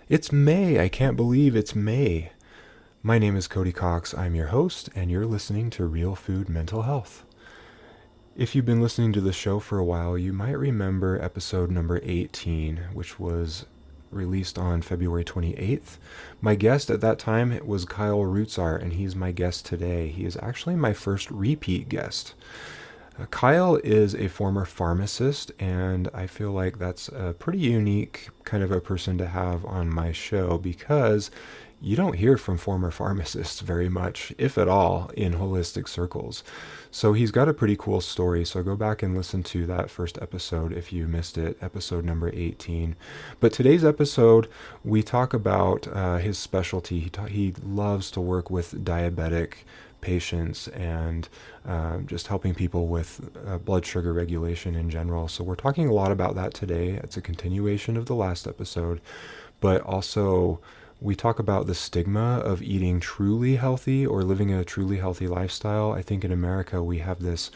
It's May. I can't believe it's May. My name is Cody Cox. I'm your host, and you're listening to Real Food Mental Health. If you've been listening to the show for a while, you might remember episode number 18, which was released on February 28th. My guest at that time was Kyle Rootsaert, and he's my guest today. He is actually my first repeat guest. Kyle is a former pharmacist, and I feel like that's a pretty unique kind of a person to have on my show because you don't hear from former pharmacists very much, if at all, in holistic circles. So he's got a pretty cool story. So go back and listen to that first episode if you missed it, episode number 18. But today's episode, we talk about his specialty. He loves to work with diabetic patients and just helping people with blood sugar regulation in general. So we're talking a lot about that today. It's a continuation of the last episode, but also we talk about the stigma of eating truly healthy or living a truly healthy lifestyle. I think in America we have this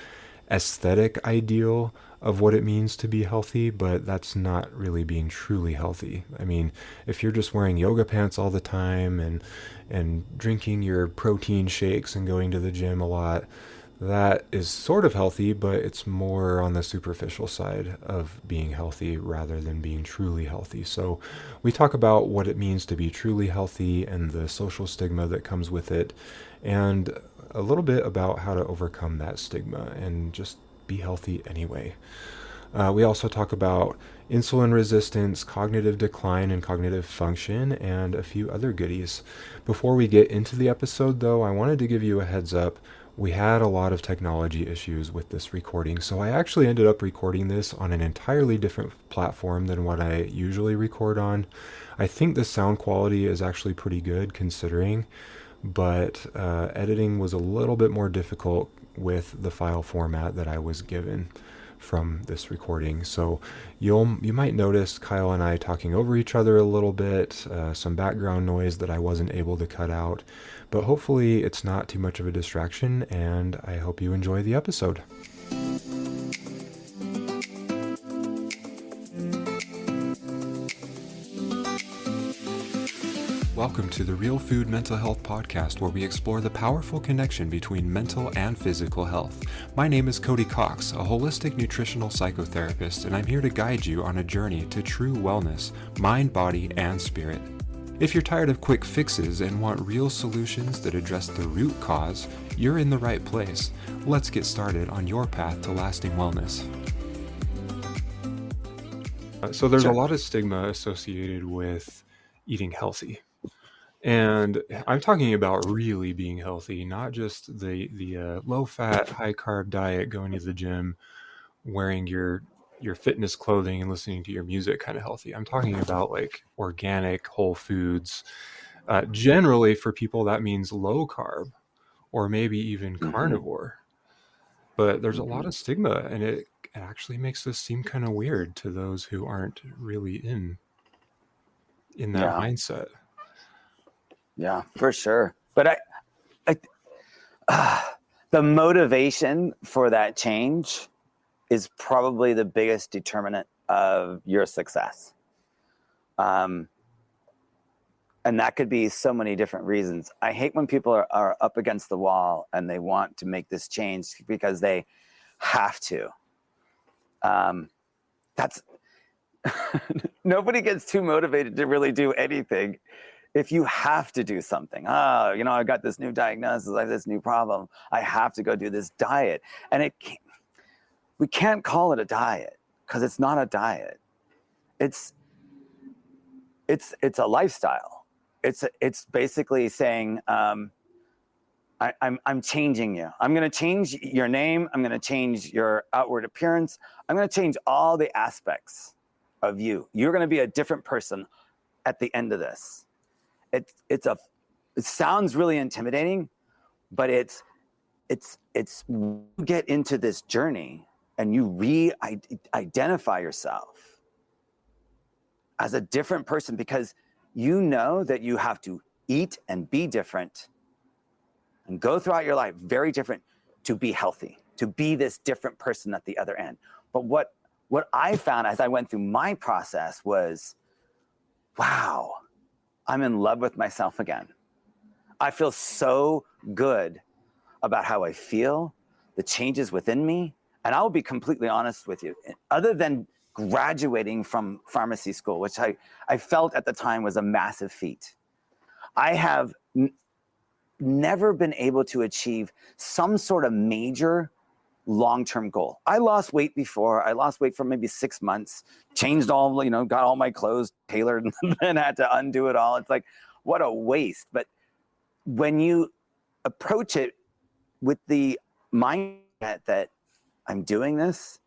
aesthetic ideal of what it means to be healthy, but that's not really being truly healthy. I mean, if you're just wearing yoga pants all the time and drinking your protein shakes and going to the gym a lot, that is sort of healthy, but it's more on the superficial side of being healthy rather than being truly healthy. So we talk about what it means to be truly healthy and the social stigma that comes with it, and a little bit about how to overcome that stigma and just be healthy anyway. We also talk about insulin resistance, cognitive decline, and cognitive function, and a few other goodies. Before we get into the episode, though, I wanted to give you a heads up. We had a lot of technology issues with this recording, so I actually ended up recording this on an entirely different platform than what I usually record on. I think the sound quality is actually pretty good considering, but editing was a little bit more difficult with the file format that I was given from this recording. So you might notice Kyle and I talking over each other a little bit, some background noise that I wasn't able to cut out, but hopefully it's not too much of a distraction, and I hope you enjoy the episode. Welcome to the Real Food Mental Health Podcast, where we explore the powerful connection between mental and physical health. My name is Cody Cox, a holistic nutritional psychotherapist, and I'm here to guide you on a journey to true wellness, mind, body, and spirit. If you're tired of quick fixes and want real solutions that address the root cause, you're in the right place. Let's get started on your path to lasting wellness. So there's a lot of stigma associated with eating healthy. And I'm talking about really being healthy, not just the low-fat, high-carb diet, going to the gym, wearing your fitness clothing and listening to your music kind of healthy. I'm talking about like organic, whole foods. Generally, for people, that means low carb or maybe even carnivore. But there's a lot of stigma, and it actually makes this seem kind of weird to those who aren't really in that mindset. Yeah, for sure. But the motivation for that change is probably the biggest determinant of your success. And that could be so many different reasons. I hate when people are up against the wall and they want to make this change because they have to. That's nobody gets too motivated to really do anything if you have to do something. I got this new diagnosis, I have this new problem, I have to go do this diet. And we can't call it a diet because it's not a diet. It's a lifestyle. It's basically saying, I'm changing you. I'm going to change your name. I'm going to change your outward appearance. I'm going to change all the aspects of you. You're going to be a different person at the end of this. It sounds really intimidating, but it's you get into this journey and you identify yourself as a different person because you know that you have to eat and be different and go throughout your life very different to be healthy, to be this different person at the other end. But what I found as I went through my process was, wow, I'm in love with myself again. I feel so good about how I feel, the changes within me. And I will be completely honest with you. Other than graduating from pharmacy school, which I felt at the time was a massive feat, I have never been able to achieve some sort of major long-term goal. I lost weight before. I lost weight for maybe 6 months, changed all, got all my clothes tailored and then had to undo it all. It's like, what a waste. But when you approach it with the mindset that I'm doing this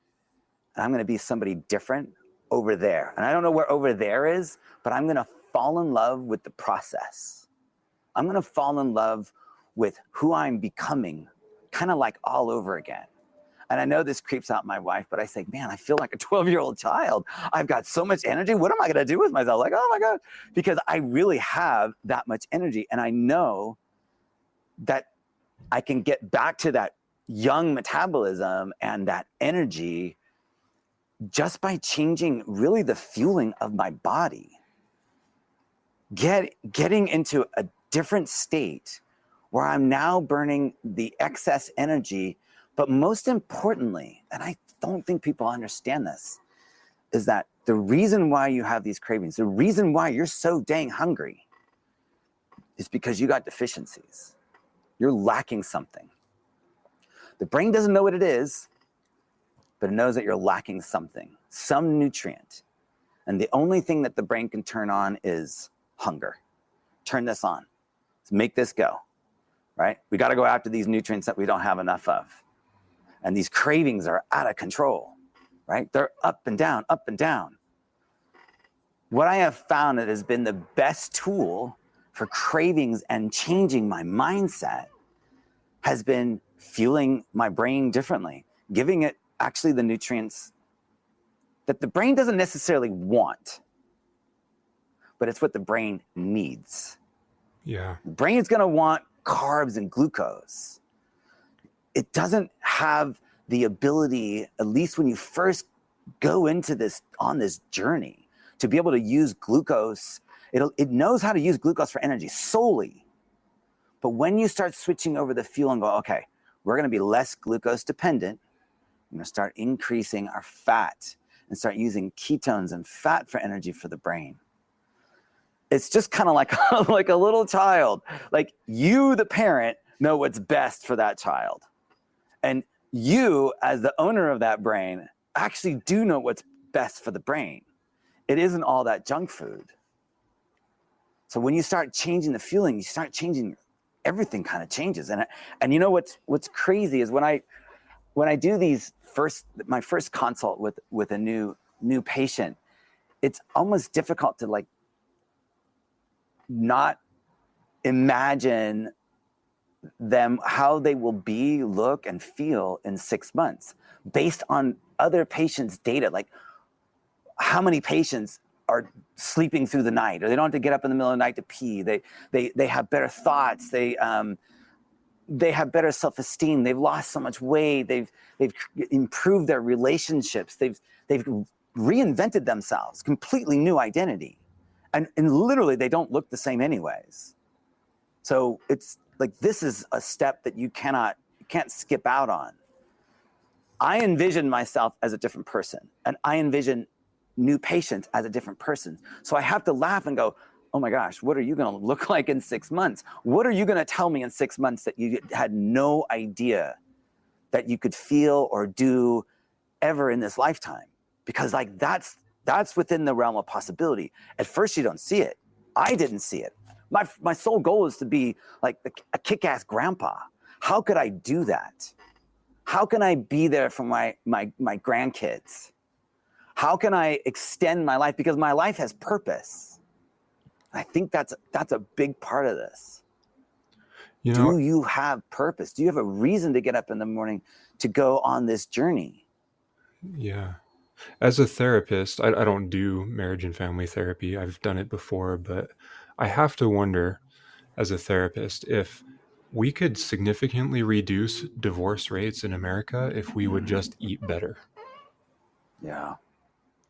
and I'm going to be somebody different over there. And I don't know where over there is, but I'm going to fall in love with the process. I'm going to fall in love with who I'm becoming, kind of like all over again. And I know this creeps out my wife, but I say, man, I feel like a 12-year-old child. I've got so much energy. What am I going to do with myself? Like, oh my God, because I really have that much energy. And I know that I can get back to that young metabolism and that energy just by changing really the fueling of my body. Getting into a different state where I'm now burning the excess energy. But most importantly, and I don't think people understand this, is that the reason why you have these cravings, the reason why you're so dang hungry is because you got deficiencies. You're lacking something. The brain doesn't know what it is, but it knows that you're lacking something, some nutrient. And the only thing that the brain can turn on is hunger. Turn this on. Let's make this go, right? We got to go after these nutrients that we don't have enough of. And these cravings are out of control, right? They're up and down, up and down. What I have found that has been the best tool for cravings and changing my mindset has been fueling my brain differently, giving it actually the nutrients that the brain doesn't necessarily want, but it's what the brain needs. Yeah. The brain is going to want carbs and glucose. It doesn't have the ability, at least when you first go into this, on this journey, to be able to use glucose. It knows how to use glucose for energy solely. But when you start switching over the fuel and go, okay, we're going to be less glucose dependent. I'm going to start increasing our fat and start using ketones and fat for energy for the brain. It's just kind of like, like a little child. Like you, the parent, know what's best for that child. And you, as the owner of that brain, actually do know what's best for the brain. It isn't all that junk food. So when you start changing the fueling, you start changing, everything kind of changes. And you know what's crazy is when I do my first consult with a new patient, it's almost difficult to like not imagine them, how they will be, look, and feel in 6 months based on other patients' data. Like how many patients are sleeping through the night, or they don't have to get up in the middle of the night to pee. They have better thoughts. They have better self-esteem. They've lost so much weight. They've improved their relationships. They've reinvented themselves, completely new identity. And literally they don't look the same anyways. So it's like, this is a step that you can't skip out on. I envision myself as a different person, and I envision new patients as a different person. So I have to laugh and go, oh my gosh, what are you going to look like in 6 months? What are you going to tell me in 6 months that you had no idea that you could feel or do ever in this lifetime? Because like that's within the realm of possibility. At first you don't see it. I didn't see it. My sole goal is to be like a kick-ass grandpa. How could I do that? How can I be there for my grandkids? How can I extend my life? Because my life has purpose. I think that's a big part of this. Do you have purpose? Do you have a reason to get up in the morning to go on this journey? Yeah. As a therapist, I don't do marriage and family therapy. I've done it before, but I have to wonder, as a therapist, if we could significantly reduce divorce rates in America if we would just eat better. Yeah.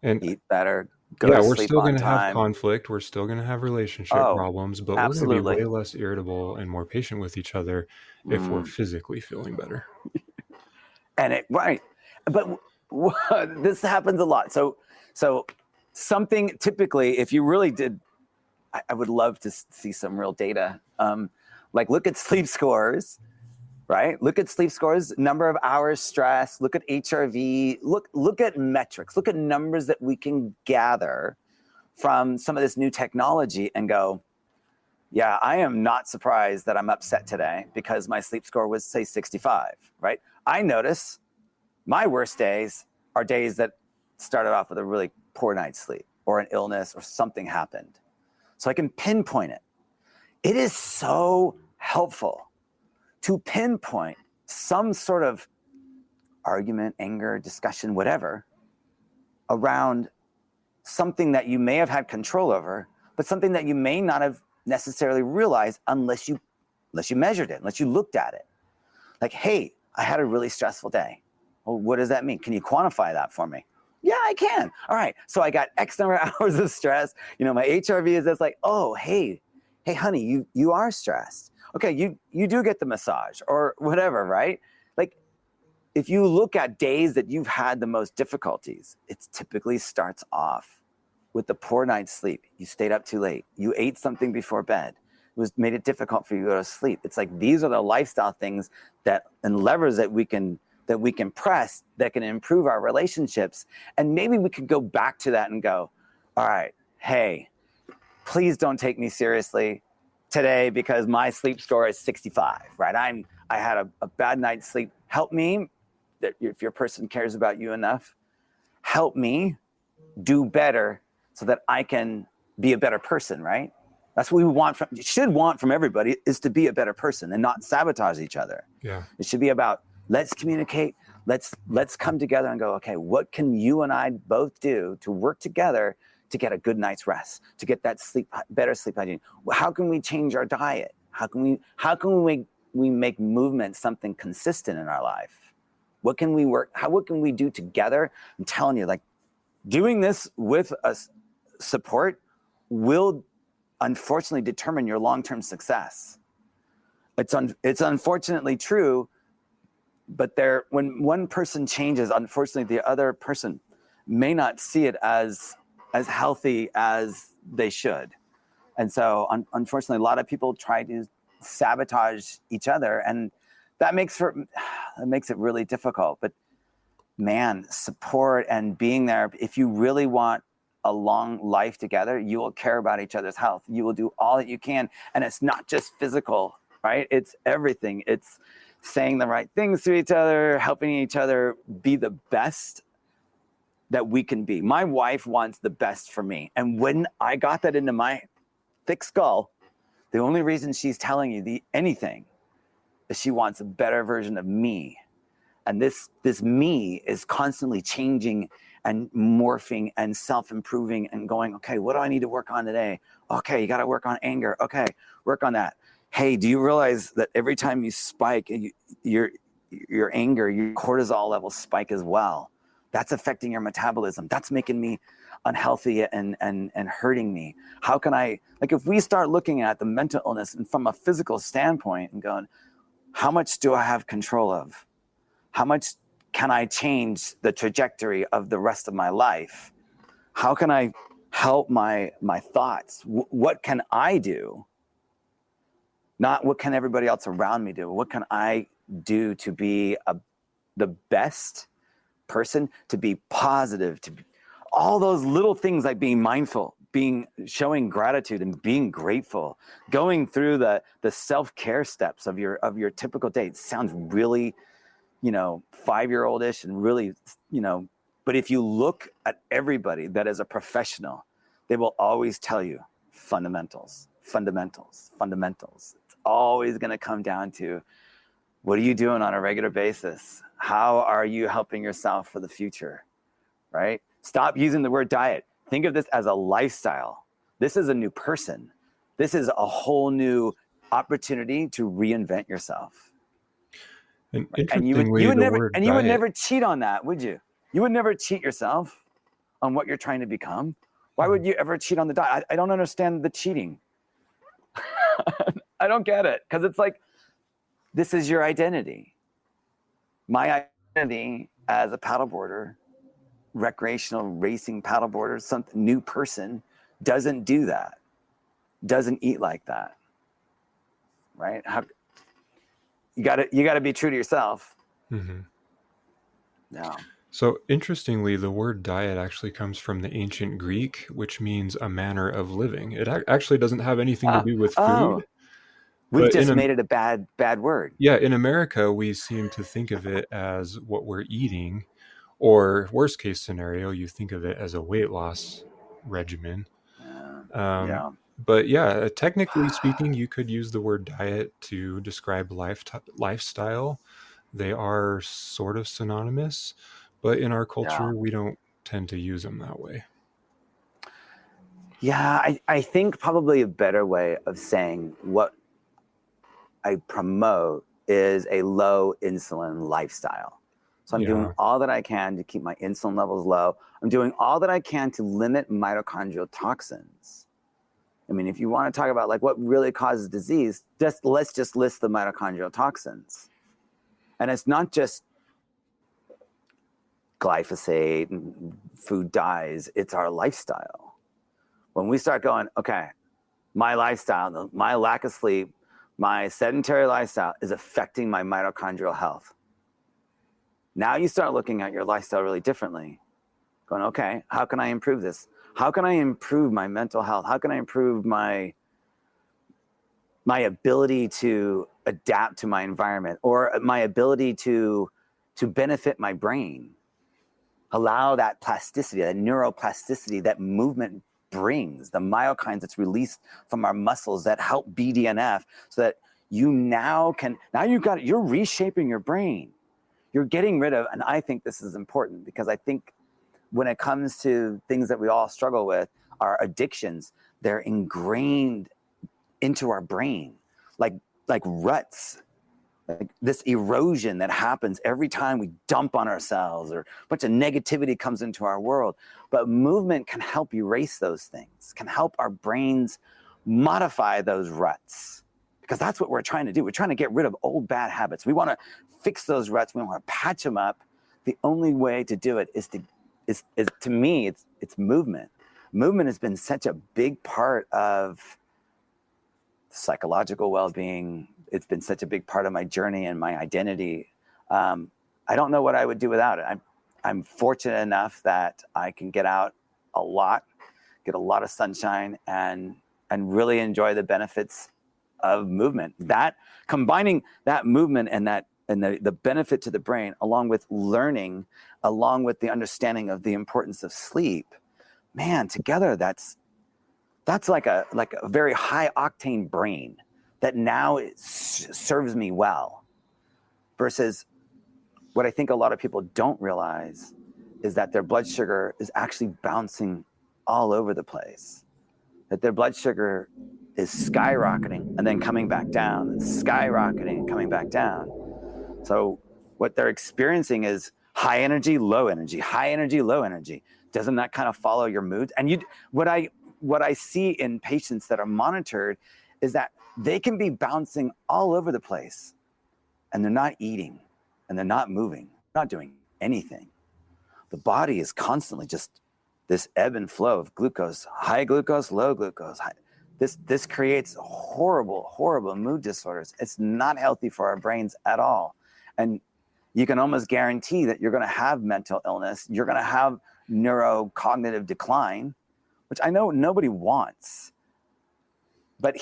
And Eat better, go Yeah, to we're sleep still on going to have time. conflict. We're still going to have relationship Oh, problems, but we're going to be absolutely. way less irritable and more patient with each other if we're Mm. physically feeling better. And it, right. But this happens a lot. So something typically, if you really did, I would love to see some real data. Like look at sleep scores, right? Look at sleep scores, number of hours stress, look at HRV, look at metrics, look at numbers that we can gather from some of this new technology and go, yeah, I am not surprised that I'm upset today because my sleep score was, say, 65, right? I notice my worst days are days that started off with a really poor night's sleep or an illness or something happened. So I can pinpoint it. It is so helpful to pinpoint some sort of argument, anger, discussion, whatever, around something that you may have had control over, but something that you may not have necessarily realized unless you measured it, unless you looked at it. Like, hey, I had a really stressful day. Well, what does that mean? Can you quantify that for me? Yeah, I can. All right. So I got X number of hours of stress. You know, my HRV is this, like, oh, hey, honey, you are stressed. Okay, you do get the massage or whatever, right? Like, if you look at days that you've had the most difficulties, it typically starts off with the poor night's sleep. You stayed up too late. You ate something before bed. Made it difficult for you to go to sleep. It's like these are the lifestyle things that and levers that we can press that can improve our relationships. And maybe we could go back to that and go, all right, hey, please don't take me seriously today because my sleep score is 65, right? I had a bad night's sleep. Help me, that if your person cares about you enough, help me do better so that I can be a better person, right? That's what we should want from everybody, is to be a better person and not sabotage each other. Yeah. It should be about, let's communicate, let's come together and go, okay, what can you and I both do to work together to get a good night's rest, to get that better sleep hygiene? How can we change our diet? How can we make movement something consistent in our life? What can we do together? I'm telling you, like, doing this with us support will unfortunately determine your long-term success. It's unfortunately true, but when one person changes, unfortunately the other person may not see it as healthy as they should. And so unfortunately, a lot of people try to sabotage each other, and that makes it really difficult. But man, support and being there, if you really want a long life together, you will care about each other's health. You will do all that you can. And it's not just physical, right? It's everything. It's saying the right things to each other, helping each other be the best that we can be. My wife wants the best for me. And when I got that into my thick skull, the only reason she's telling you anything is she wants a better version of me. And this me is constantly changing and morphing and self-improving and going, okay, what do I need to work on today? Okay, you got to work on anger. Okay, work on that. Hey, do you realize that every time you spike, your anger, your cortisol levels spike as well? That's affecting your metabolism. That's making me unhealthy and hurting me. How can I, like, if we start looking at the mental illness and from a physical standpoint and going, how much do I have control of? How much can I change the trajectory of the rest of my life? How can I help my thoughts? What can I do? Not what can everybody else around me do? What can I do to be the best person, to be positive, to be, all those little things like being mindful, showing gratitude and being grateful, going through the self-care steps of your typical day. It sounds really 5-year-old-ish and really, but if you look at everybody that is a professional, they will always tell you fundamentals. It's always going to come down to, what are you doing on a regular basis? How are you helping yourself for the future, right? Stop using the word diet. Think of this as a lifestyle. This is a new person. This is a whole new opportunity to reinvent yourself. And And you interestingly, would the never word diet, cheat on that, would you? You would never cheat yourself on what you're trying to become. Why would you ever cheat on the diet? I don't understand the cheating. I don't get it, because it's like, this is your identity. My identity as a paddleboarder, recreational racing paddleboarder, some new person, doesn't do that, doesn't eat like that, right? You got to be true to yourself. Mm-hmm. Yeah. So interestingly, the word diet actually comes from the ancient Greek, which means a manner of living. It actually doesn't have anything to do with Oh, food, we've but just made it a bad word. yeah, in America, we seem to think of it as what we're eating, or worst case scenario, you think of it as a weight loss regimen. Yeah. But yeah, technically speaking, you could use the word diet to describe lifestyle. They are sort of synonymous, but in our Yeah. culture, we don't tend to use them that way. Yeah, I think probably a better way of saying what I promote is a low insulin lifestyle. So I'm doing Yeah. all that I can to keep my insulin levels low. I'm doing all that I can to limit mitochondrial toxins. I mean, if you want to talk about like what really causes disease, let's just list the mitochondrial toxins. And it's not just glyphosate and food dyes, it's our lifestyle. When we start going, okay, my lifestyle, my lack of sleep, my sedentary lifestyle is affecting my mitochondrial health. Now you start looking at your lifestyle really differently, going, okay, how can I improve this? How can I improve my mental health? How can I improve my ability to adapt to my environment, or my ability to benefit my brain? Allow that plasticity, that neuroplasticity that movement brings, the myokines that's released from our muscles that help BDNF, so that you're reshaping your brain. You're getting rid of, and I think this is important, because I think when it comes to things that we all struggle with, our addictions, they're ingrained into our brain, like ruts, like this erosion that happens every time we dump on ourselves, or a bunch of negativity comes into our world. But movement can help erase those things, can help our brains modify those ruts, because that's what we're trying to do. We're trying to get rid of old bad habits. We want to fix those ruts. We want to patch them up. The only way to do it is to me, it's movement. Movement has been such a big part of psychological well-being. It's been such a big part of my journey and my identity. I don't know what I would do without it. I'm fortunate enough that I can get out a lot, get a lot of sunshine, and really enjoy the benefits of movement. That, combining that movement and the benefit to the brain, along with learning, along with the understanding of the importance of sleep, man, together that's like a very high octane brain that now serves me well. Versus what I think a lot of people don't realize is that their blood sugar is actually bouncing all over the place. That their blood sugar is skyrocketing and then coming back down, and skyrocketing and coming back down. So what they're experiencing is high energy, low energy, high energy, low energy. Doesn't that kind of follow your moods? And what I see in patients that are monitored is that they can be bouncing all over the place, and they're not eating, and they're not moving, not doing anything. The body is constantly just this ebb and flow of glucose, high glucose, low glucose. This creates horrible mood disorders. It's not healthy for our brains at all. And you can almost guarantee that you're going to have mental illness. You're going to have neurocognitive decline, which I know nobody wants. But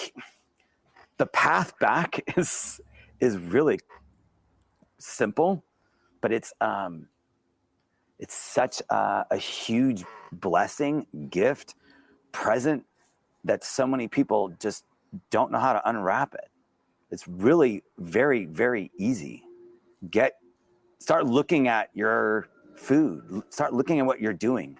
the path back is really simple, but it's such a huge blessing, gift, present, that so many people just don't know how to unwrap it. It's really very, very easy. Start looking at your food. Start looking at what you're doing.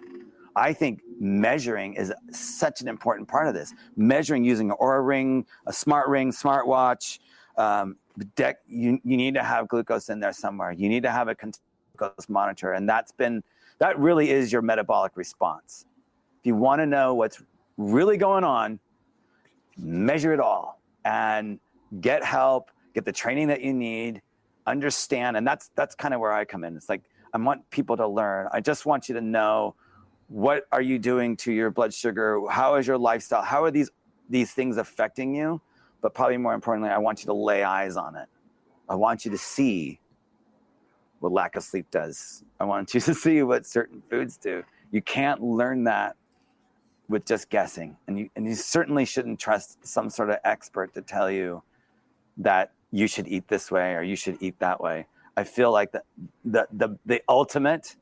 I think measuring is such an important part of this. Measuring using an Oura ring, a smart ring, smartwatch. You need to have glucose in there somewhere. You need to have a glucose monitor, and that really is your metabolic response. If you want to know what's really going on, measure it all and get help, get the training that you need, understand. And that's kind of where I come in. It's like, I want people to learn. I just want you to know, what are you doing to your blood sugar? How is your lifestyle? How are these things affecting you? But probably more importantly, I want you to lay eyes on it. I want you to see what lack of sleep does. I want you to see what certain foods do. You can't learn that with just guessing. And you certainly shouldn't trust some sort of expert to tell you that you should eat this way or you should eat that way. I feel like the ultimate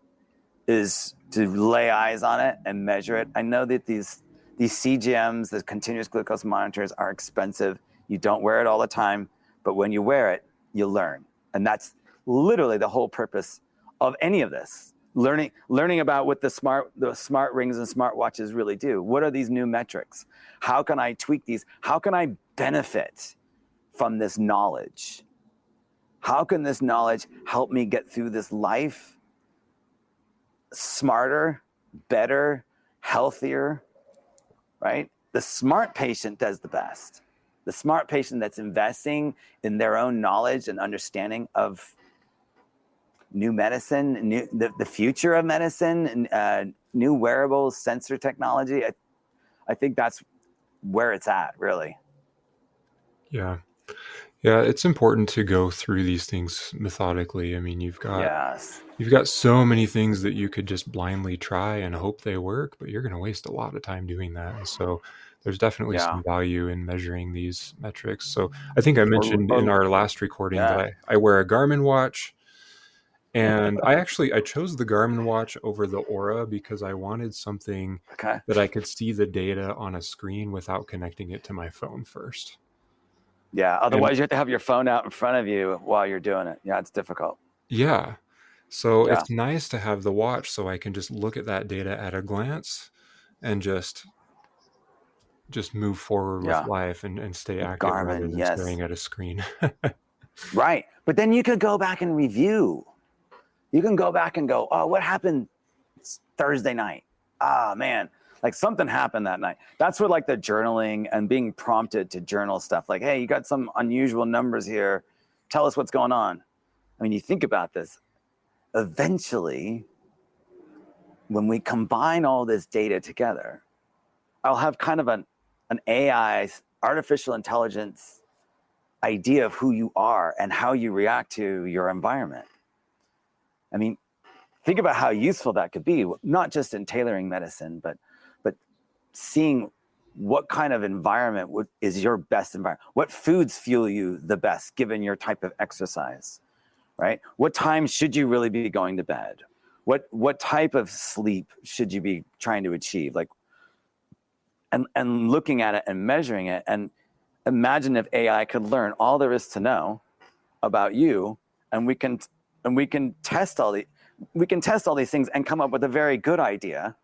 is to lay eyes on it and measure it. I know that these CGMs, the continuous glucose monitors, are expensive. You don't wear it all the time, but when you wear it, you learn. And that's literally the whole purpose of any of this. Learning about what the smart rings and smart watches really do. What are these new metrics? How can I tweak these? How can I benefit from this knowledge? How can this knowledge help me get through this life smarter, better, healthier, right? The smart patient does the best. The smart patient that's investing in their own knowledge and understanding of new medicine, the future of medicine, and new wearables, sensor technology. I think that's where it's at, really. Yeah. Yeah, it's important to go through these things methodically. I mean, you've got so many things that you could just blindly try and hope they work, but you're going to waste a lot of time doing that. And so there's definitely some value in measuring these metrics. So I think I mentioned in our last recording that I wear a Garmin watch, and I chose the Garmin watch over the Aura because I wanted something that I could see the data on a screen without connecting it to my phone first. Yeah, otherwise you have to have your phone out in front of you while you're doing it. Yeah, it's difficult. Yeah. So it's nice to have the watch so I can just look at that data at a glance and just move forward with life and stay active rather than staring at a screen. Right. But then you could go back and review. You can go back and go, oh, what happened Thursday night? Ah, man, like something happened that night. That's what like the journaling and being prompted to journal stuff like, hey, you got some unusual numbers here. Tell us what's going on. I mean, you think about this. Eventually, when we combine all this data together, I'll have kind of an AI, artificial intelligence idea of who you are and how you react to your environment. I mean, think about how useful that could be, not just in tailoring medicine, but seeing what kind of environment is your best environment. What foods fuel you the best given your type of exercise, right? What time should you really be going to bed? What type of sleep should you be trying to achieve? Like, and looking at it and measuring it, and imagine if AI could learn all there is to know about you, and we can test all these things and come up with a very good idea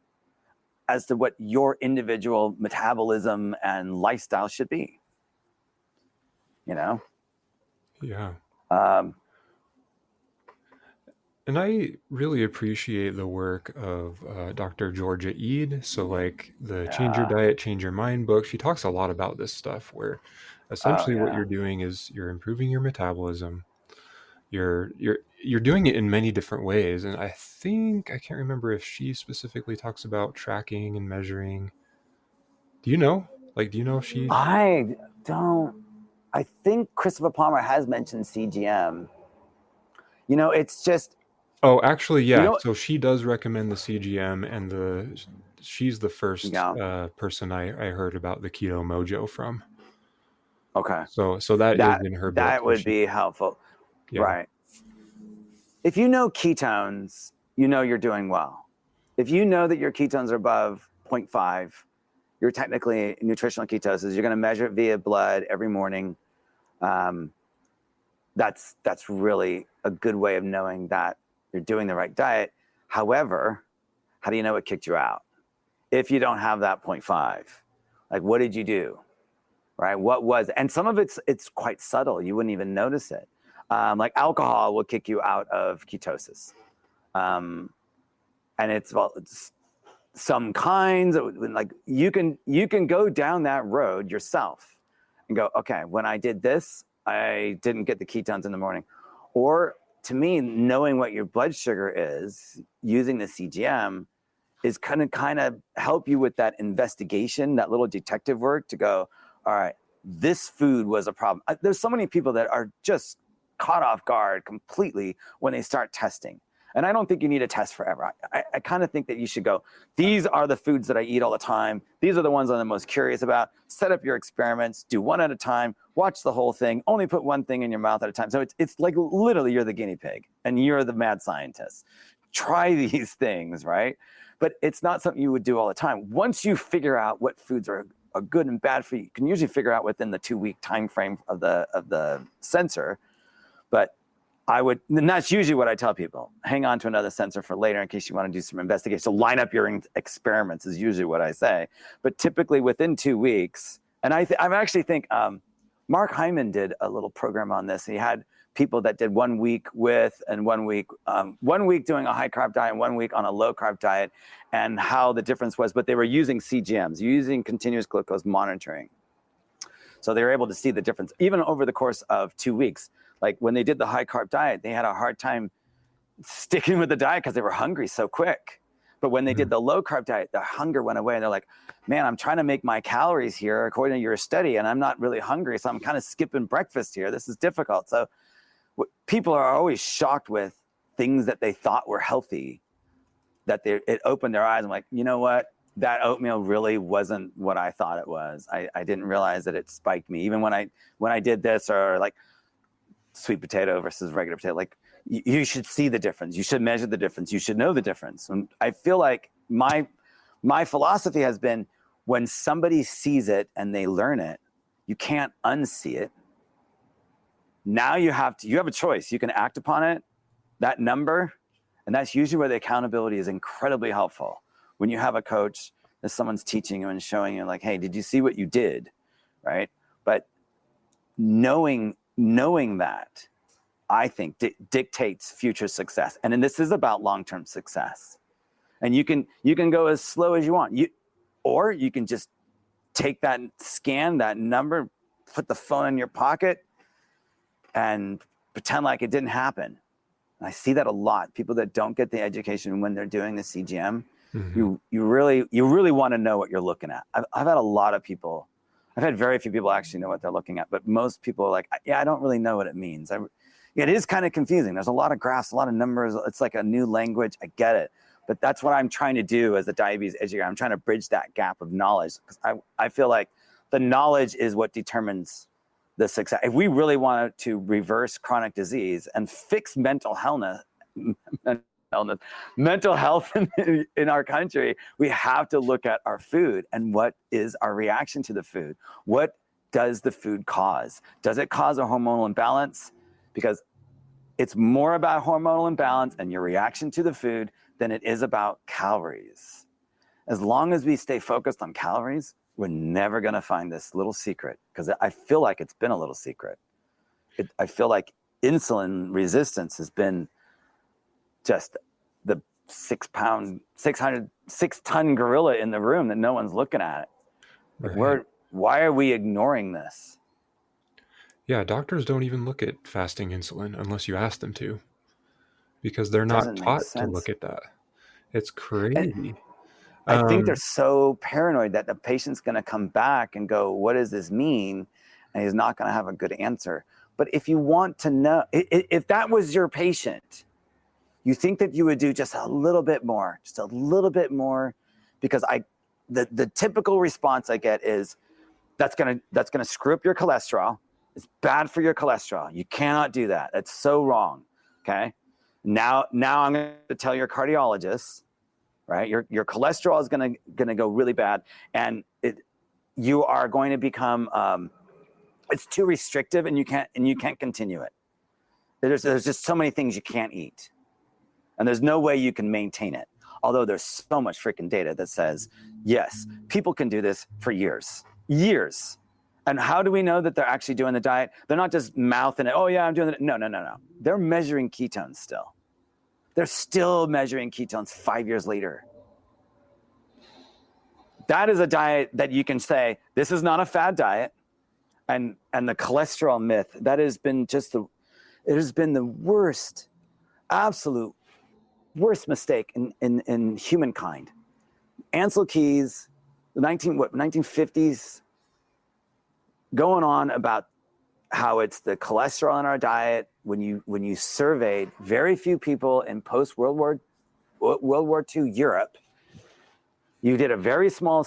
as to what your individual metabolism and lifestyle should be. You know? Yeah. And I really appreciate the work of Dr. Georgia Ede. So like the Change Your Diet, Change Your Mind book, she talks a lot about this stuff where essentially what you're doing is you're improving your metabolism. You're doing it in many different ways. And I can't remember if she specifically talks about tracking and measuring. Do you know? Like, do you know if she... I don't. I think Christopher Palmer has mentioned CGM. You know, it's just... Oh, actually, yeah. You know, so she does recommend the CGM, and she's the first person I heard about the Keto Mojo from. Okay. So that is in her book. That would be helpful. Yeah. Right. If you know ketones, you know you're doing well. If you know that your ketones are above 0.5, you're technically in nutritional ketosis. You're going to measure it via blood every morning. That's really a good way of knowing that you're doing the right diet. However, how do you know it kicked you out? If you don't have that 0.5, like what did you do? Right? What was, and some of it's quite subtle. You wouldn't even notice it. Like alcohol will kick you out of ketosis. And it's some kinds of, like you can go down that road yourself and go, okay, when I did this, I didn't get the ketones in the morning. Or to me, knowing what your blood sugar is using the CGM is kind of help you with that investigation, that little detective work to go, all right, this food was a problem. There's so many people that are just caught off guard completely when they start testing. And I don't think you need a test forever. I kind of think that you should go, these are the foods that I eat all the time. These are the ones I'm the most curious about. Set up your experiments, do one at a time, watch the whole thing, only put one thing in your mouth at a time. So it's like literally you're the guinea pig and you're the mad scientist. Try these things, right? But it's not something you would do all the time. Once you figure out what foods are good and bad for you, you can usually figure out within the 2-week time frame of the sensor. But and that's usually what I tell people. Hang on to another sensor for later in case you want to do some investigation. So line up your experiments is usually what I say. But typically within 2 weeks, and I actually think Mark Hyman did a little program on this. He had people that did 1 week with and 1 week doing a high carb diet and 1 week on a low carb diet, and how the difference was. But they were using CGMs, using continuous glucose monitoring. So they were able to see the difference even over the course of 2 weeks. Like when they did the high carb diet, they had a hard time sticking with the diet because they were hungry so quick. But when they did the low carb diet, the hunger went away and they're like, man, I'm trying to make my calories here according to your study and I'm not really hungry. So I'm kind of skipping breakfast here. This is difficult. So people are always shocked with things that they thought were healthy, that it opened their eyes. I'm like, you know what? That oatmeal really wasn't what I thought it was. I didn't realize that it spiked me. Even when I did this, or like sweet potato versus regular potato, like you should see the difference. You should measure the difference. You should know the difference. And I feel like my philosophy has been, when somebody sees it and they learn it, you can't unsee it. Now you have a choice. You can act upon it, that number, and that's usually where the accountability is incredibly helpful. When you have a coach, that someone's teaching you and showing you like, hey, did you see what you did, right? But knowing that, I think dictates future success. And then this is about long-term success. And you can go as slow as you want. Or you can just take that scan, that number, put the phone in your pocket and pretend like it didn't happen. And I see that a lot. People that don't get the education when they're doing the CGM, you really want to know what you're looking at. I've had a lot of people. I've had very few people actually know what they're looking at, but most people are like, yeah, I don't really know what it means. It is kind of confusing. There's a lot of graphs, a lot of numbers. It's like a new language. I get it. But that's what I'm trying to do as a diabetes educator. I'm trying to bridge that gap of knowledge, because I feel like the knowledge is what determines the success. If we really want to reverse chronic disease and fix mental health in our country, we have to look at our food and what is our reaction to the food. What does the food cause? Does it cause a hormonal imbalance? Because it's more about hormonal imbalance and your reaction to the food than it is about calories. As long as we stay focused on calories, we're never going to find this little secret, because I feel like it's been a little secret. I feel like insulin resistance has been just the 6-ton gorilla in the room that no one's looking at. Right. Why are we ignoring this? Yeah, doctors don't even look at fasting insulin unless you ask them to, because they're not Doesn't make taught to sense. look at that. It's And crazy. I think they're so paranoid that the patient's going to come back and go, what does this mean? And he's not going to have a good answer. But if you want to know, if that was your patient, you think that you would do just a little bit more, because the typical response I get is, that's gonna screw up your cholesterol. It's bad for your cholesterol. You cannot do that. That's so wrong. Okay. Now I'm going to tell your cardiologist, right? Your cholesterol is going to go really bad, and you are going to become it's too restrictive, and you can't continue it. There's just so many things you can't eat, and there's no way you can maintain it. Although there's so much freaking data that says, yes, people can do this for years. And how do we know that they're actually doing the diet? They're not just mouthing it. Oh yeah, I'm doing it. No. They're measuring ketones still. They're still measuring ketones 5 years later. that is a diet that you can say, this is not a fad diet. And the cholesterol myth, that has been it has been the worst, absolute worst mistake in humankind. Ansel Keys, the 1950s, going on about how it's the cholesterol in our diet. When you surveyed very few people in post World War II Europe, you did a very small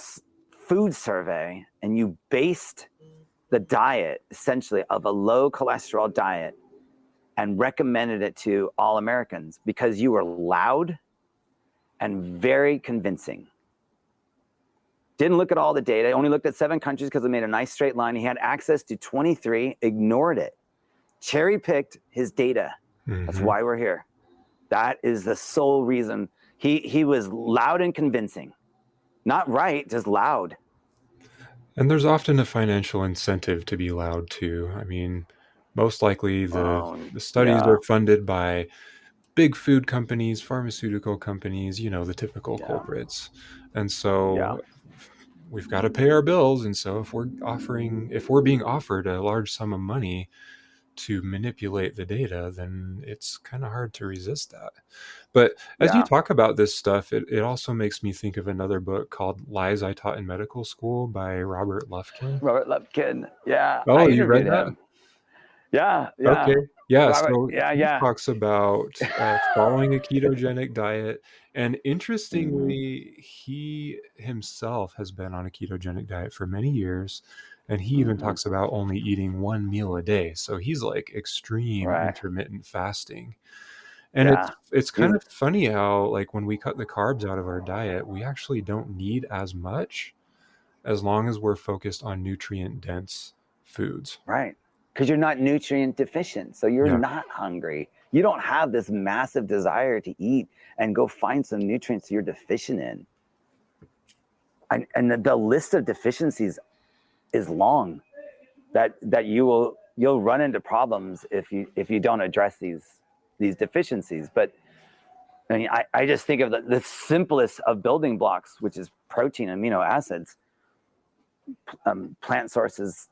food survey and you based the diet essentially of a low cholesterol diet and recommended it to all Americans because you were loud and very convincing. Didn't look at all the data, only looked at 7 countries because it made a nice straight line. He had access to 23, ignored it, cherry picked his data. That's why we're here. That is the sole reason. He was loud and convincing. Not right, just loud. And there's often a financial incentive to be loud too. I mean, most likely the studies are funded by big food companies, pharmaceutical companies, the typical culprits. And so we've got to pay our bills. And so if we're being offered a large sum of money to manipulate the data, then it's kind of hard to resist that. But as you talk about this stuff, it also makes me think of another book called Lies I Taught in Medical School by Robert Lufkin. Robert Lufkin. Yeah. Oh, you read that? Him. Yeah. Okay. Yeah. Robert, he talks about following a ketogenic diet. And interestingly, he himself has been on a ketogenic diet for many years. And he even talks about only eating 1 meal a day. So he's like extreme intermittent fasting. And it's kind of funny how, like, when we cut the carbs out of our diet, we actually don't need as much as long as we're focused on nutrient dense foods. Right. Because you're not nutrient deficient. So you're not hungry. You don't have this massive desire to eat and go find some nutrients you're deficient in. And the list of deficiencies is long that you'll run into problems if you don't address these deficiencies. But I mean, I just think of the simplest of building blocks, which is protein, amino acids. Plant sources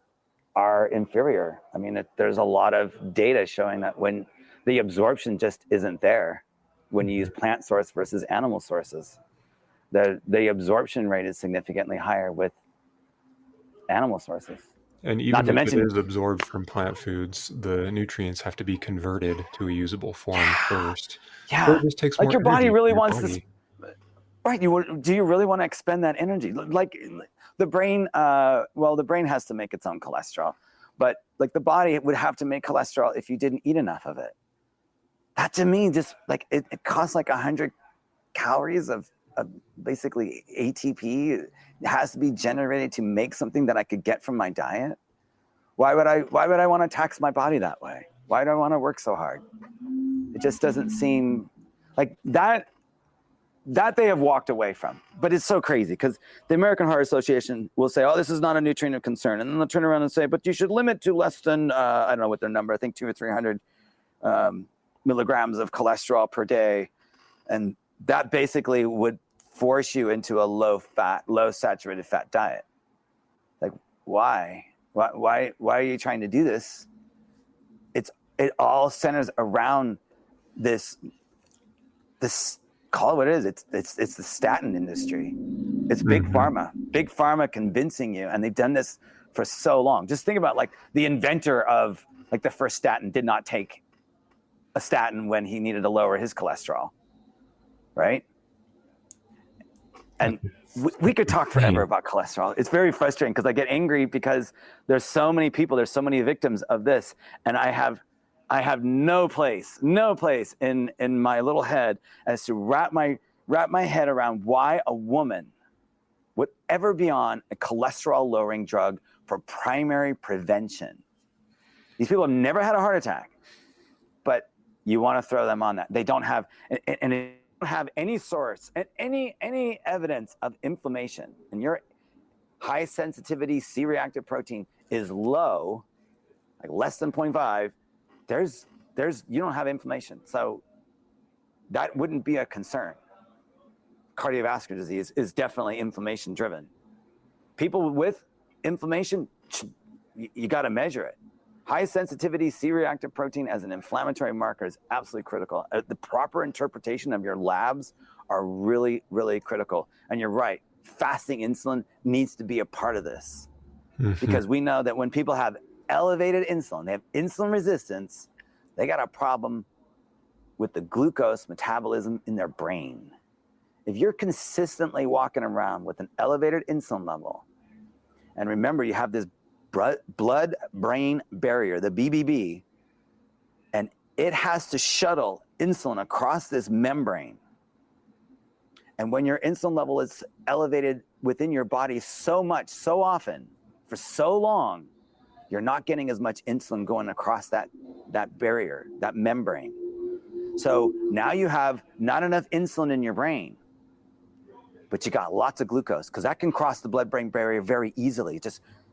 are inferior. I mean, there's a lot of data showing that when the absorption just isn't there, when you use plant source versus animal sources, the absorption rate is significantly higher with animal sources. And even if it is absorbed from plant foods, the nutrients have to be converted to a usable form first. Yeah. So it just takes more your body energy really your wants body. this. Right. Do you really want to expend that energy? Like the brain, the brain has to make its own cholesterol, but like the body would have to make cholesterol if you didn't eat enough of it. That to me, just like it costs like 100 calories of basically ATP. It has to be generated to make something that I could get from my diet. Why would I want to tax my body that way? Why do I want to work so hard? It just doesn't seem like that they have walked away from. But it's so crazy because the American Heart Association will say, oh, this is not a nutrient of concern. And then they'll turn around and say, but you should limit to less than, I don't know what their number, I think 200 or 300 milligrams of cholesterol per day. And that basically would force you into a low saturated fat diet. Like, why? Why are you trying to do this? It all centers around this call it what it is. It's the statin industry. It's big pharma convincing you, and they've done this for so long. Just think about like the inventor of like the first statin did not take a statin when he needed to lower his cholesterol, right? And we could talk forever about cholesterol. It's very frustrating because I get angry because there's so many people, there's so many victims of this, and I have no place in my little head as to wrap my head around why a woman would ever be on a cholesterol lowering drug for primary prevention. These people have never had a heart attack, but you want to throw them on that. They don't have any source and any evidence of inflammation, and your high sensitivity C-reactive protein is low, like less than 0.5. There's you don't have inflammation, so that wouldn't be a concern. Cardiovascular disease is definitely inflammation driven. People with inflammation, you got to measure it. High sensitivity C-reactive protein as an inflammatory marker is absolutely critical. The proper interpretation of your labs are really, really critical. And you're right, fasting insulin needs to be a part of this. Because we know that when people have elevated insulin, they have insulin resistance, they got a problem with the glucose metabolism in their brain. If you're consistently walking around with an elevated insulin level, and remember, you have this blood-brain barrier, the BBB, and it has to shuttle insulin across this membrane. And when your insulin level is elevated within your body so much, so often, for so long, you're not getting as much insulin going across that barrier, that membrane. So now you have not enough insulin in your brain, but you got lots of glucose, because that can cross the blood-brain barrier very easily. It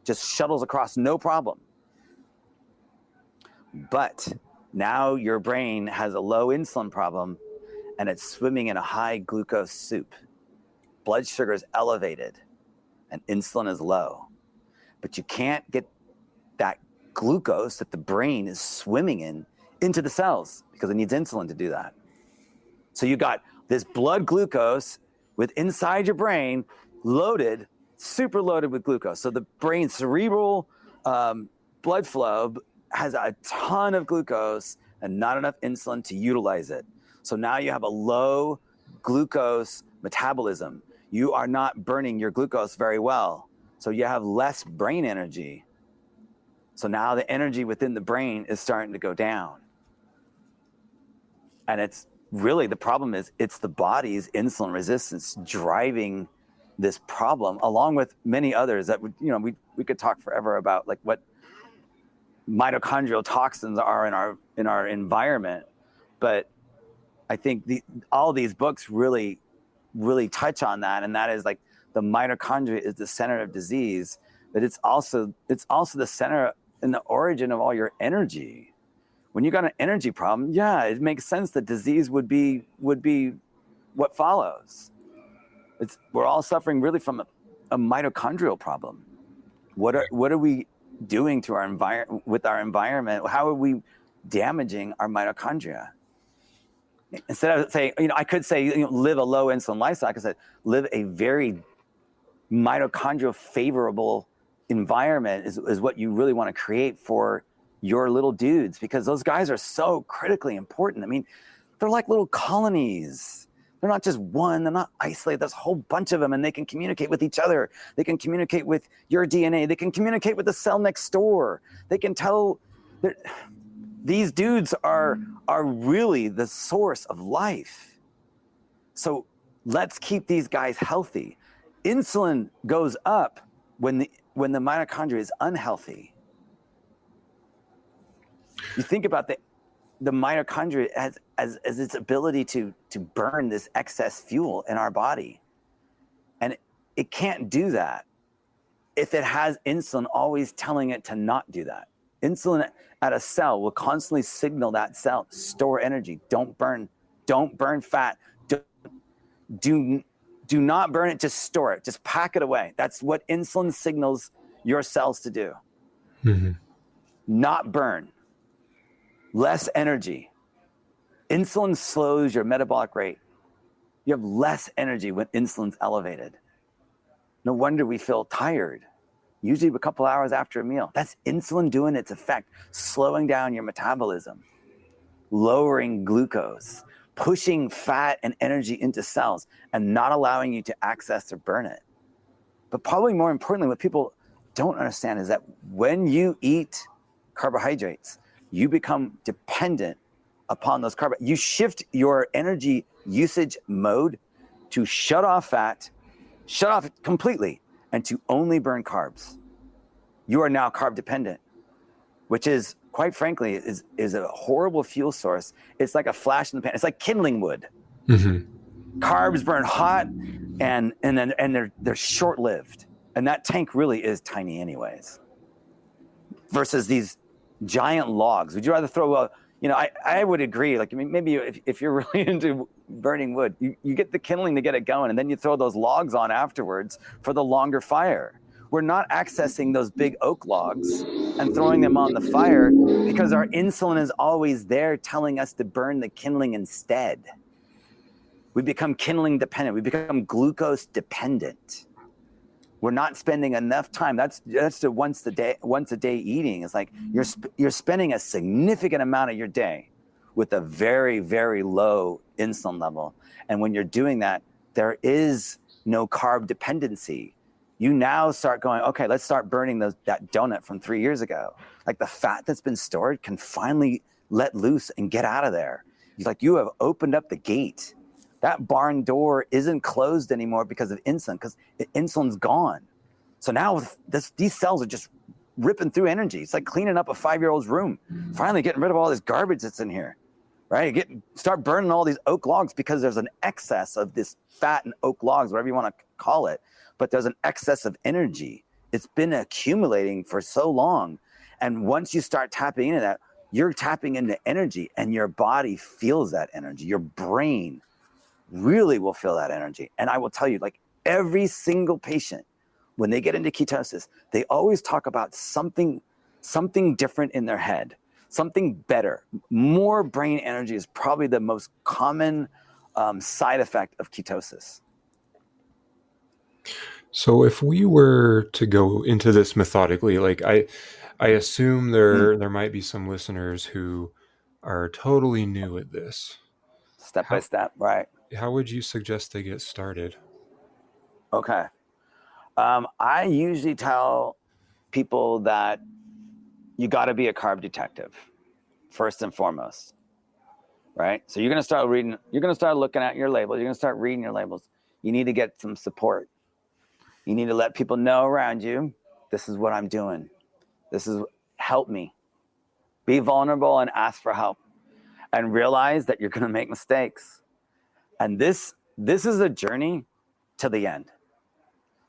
just shuttles across, no problem. But now your brain has a low insulin problem, and it's swimming in a high glucose soup. Blood sugar is elevated, and insulin is low. But you can't get that glucose that the brain is swimming in into the cells, because it needs insulin to do that. So you got this blood glucose with inside your brain loaded, super loaded with glucose. So the brain cerebral blood flow has a ton of glucose and not enough insulin to utilize it. So now you have a low glucose metabolism. You are not burning your glucose very well. So you have less brain energy. So now the energy within the brain is starting to go down. And it's really, the problem is it's the body's insulin resistance driving this problem, along with many others that we could talk forever about, like what mitochondrial toxins are in our environment. But I think all these books really touch on that, and that is like the mitochondria is the center of disease, but it's also the center and the origin of all your energy. When you got an energy problem, yeah, it makes sense that disease would be what follows. We're all suffering really from a mitochondrial problem. What are we doing to our with our environment? How are we damaging our mitochondria? Instead of saying, I could say, live a low insulin lifestyle, I could say live a very mitochondrial favorable environment is what you really want to create for your little dudes, because those guys are so critically important. I mean, they're like little colonies. They're not just one, they're not isolated. There's a whole bunch of them, and they can communicate with each other. They can communicate with your DNA. They can communicate with the cell next door. They can tell. These dudes are really the source of life. So let's keep these guys healthy. Insulin goes up when the mitochondria is unhealthy. You think about the mitochondria as its ability to burn this excess fuel in our body. And it can't do that if it has insulin always telling it to not do that. Insulin at a cell will constantly signal that cell, store energy, don't burn fat, do not burn it, just store it, just pack it away. That's what insulin signals your cells to do. Mm-hmm. Not burn. Less energy. Insulin slows your metabolic rate. You have less energy when insulin's elevated. No wonder we feel tired, usually a couple hours after a meal. That's insulin doing its effect, slowing down your metabolism, lowering glucose, pushing fat and energy into cells, and not allowing you to access or burn it. But probably more importantly, what people don't understand is that when you eat carbohydrates, you become dependent upon those carbohydrates. You shift your energy usage mode to shut off fat, shut off completely, and to only burn carbs. You are now carb dependent, which is, quite frankly, is a horrible fuel source. It's like a flash in the pan. It's like kindling wood. Mm-hmm. Carbs burn hot, and they're short-lived. And that tank really is tiny anyways. Versus these giant logs. Would you rather throw I would agree. Like, I mean, maybe if you're really into burning wood, you get the kindling to get it going, and then you throw those logs on afterwards for the longer fire. We're not accessing those big oak logs and throwing them on the fire because our insulin is always there telling us to burn the kindling instead. We become kindling dependent. We become glucose dependent. We're not spending enough time. That's the once a day eating. It's like you're spending a significant amount of your day with a very, very low insulin level. And when you're doing that, there is no carb dependency. You now start going, okay, let's start burning that donut from 3 years ago. Like the fat that's been stored can finally let loose and get out of there. Like you have opened up the gate. That barn door isn't closed anymore because of insulin, because the insulin's gone. So now these cells are just ripping through energy. It's like cleaning up a 5-year-old's room, finally getting rid of all this garbage that's in here, right? Start burning all these oak logs because there's an excess of this fat and oak logs, whatever you want to call it, but there's an excess of energy. It's been accumulating for so long. And once you start tapping into that, you're tapping into energy and your body feels that energy. Your brain really will feel that energy. And I will tell you, like every single patient, when they get into ketosis, they always talk about something different in their head, something better. More brain energy is probably the most common side effect of ketosis. So if we were to go into this methodically, like I assume there might be some listeners who are totally new at this. Step by step, right? How would you suggest they get started? Okay. I usually tell people that you got to be a carb detective first and foremost, right? So you're going to start reading, you're going to start looking at your labels. You're going to start reading your labels. You need to get some support. You need to let people know around you, this is what I'm doing. Help me. Be vulnerable and ask for help and realize that you're going to make mistakes. And this is a journey to the end.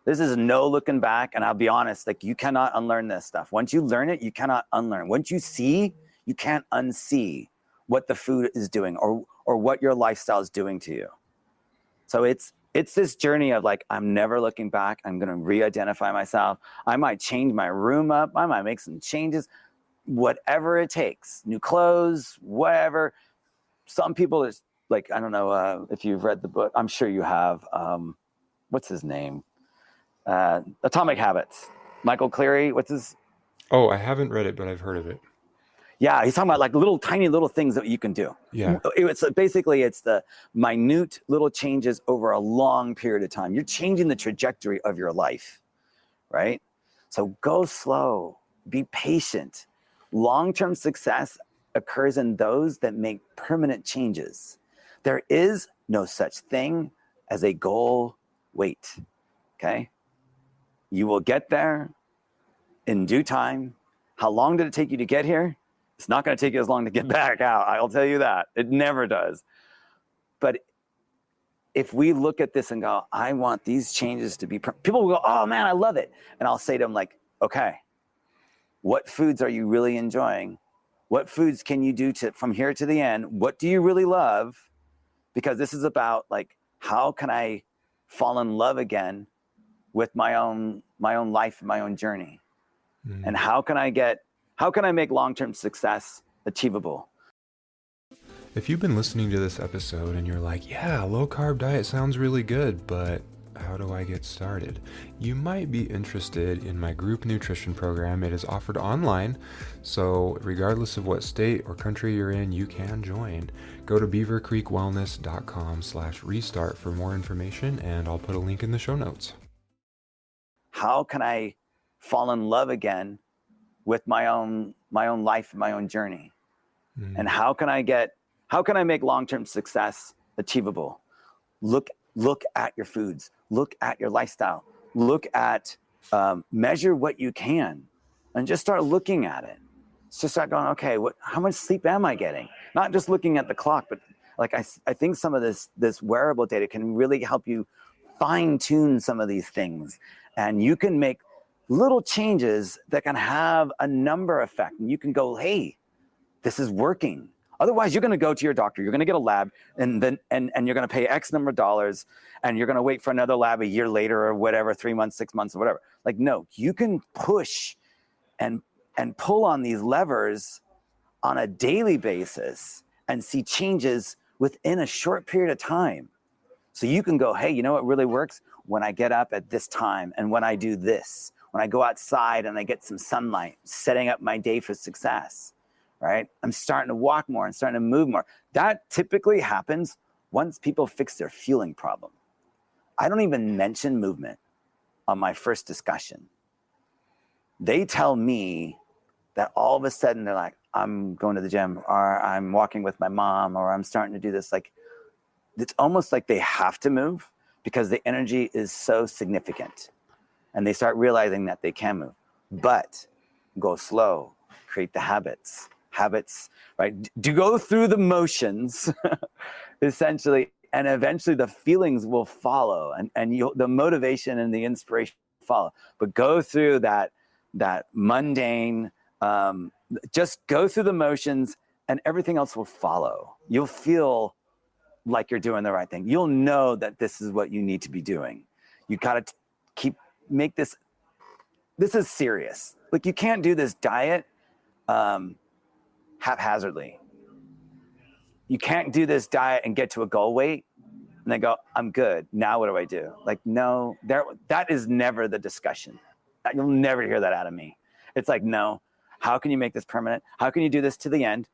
This is no looking back. And I'll be honest, like you cannot unlearn this stuff. Once you learn it, you cannot unlearn. Once you see, you can't unsee what the food is doing or what your lifestyle is doing to you. So it's this journey of like, I'm never looking back. I'm going to re-identify myself. I might change my room up. I might make some changes, whatever it takes, new clothes, whatever. Some people is like, I don't know if you've read the book. I'm sure you have. What's his name? Atomic Habits. Michael Cleary. What's his? Oh, I haven't read it, but I've heard of it. Yeah, he's talking about like tiny little things that you can do. Yeah. It's the minute little changes over a long period of time. You're changing the trajectory of your life, right? So go slow, be patient. Long-term success occurs in those that make permanent changes. There is no such thing as a goal weight, okay? You will get there in due time. How long did it take you to get here? It's not going to take you as long to get back out. I'll tell you that. It never does. But if we look at this and go, I want these changes to be, people will go, oh man, I love it. And I'll say to them like, okay, what foods are you really enjoying? What foods can you do from here to the end? What do you really love? Because this is about like, how can I fall in love again with my own life, my own journey? And how can I make long-term success achievable? If you've been listening to this episode and you're like, yeah, low carb diet sounds really good, but how do I get started? You might be interested in my group nutrition program. It is offered online, so regardless of what state or country you're in, you can join. Go to beavercreekwellness.com/restart for more information, and I'll put a link in the show notes. How can I fall in love again with my own life, my own journey? And how can I make long-term success achievable? Look at your foods, look at your lifestyle, look at, measure what you can, and just start looking at it. Just start going, okay, how much sleep am I getting? Not just looking at the clock, but like I think some of this wearable data can really help you fine tune some of these things. And you can make little changes that can have a number effect. And you can go, hey, this is working. Otherwise, you're going to go to your doctor, you're going to get a lab, and then and you're going to pay X number of dollars, and you're going to wait for another lab a year later or whatever, 3 months, 6 months, or whatever. Like, no, you can push and pull on these levers on a daily basis and see changes within a short period of time. So you can go, hey, you know what really works? When I get up at this time and when I do this, when I go outside and I get some sunlight, setting up my day for success, right? I'm starting to walk more and starting to move more. That typically happens once people fix their fueling problem. I don't even mention movement on my first discussion. They tell me that all of a sudden they're like, I'm going to the gym, or I'm walking with my mom, or I'm starting to do this. Like, it's almost like they have to move because the energy is so significant, and they start realizing that they can move. But go slow, create the habits, right? Do go through the motions, essentially, and eventually the feelings will follow, and the motivation and the inspiration will follow. But go through that mundane, just go through the motions, and everything else will follow. You'll feel like you're doing the right thing. You'll know that this is what you need to be doing. You gotta make this is serious. Like, you can't do this diet haphazardly. You can't do this diet and get to a goal weight and then go, I'm good. Now what do I do? Like, no, that is never the discussion. You'll never hear that out of me. It's like, no, how can you make this permanent? How can you do this to the end?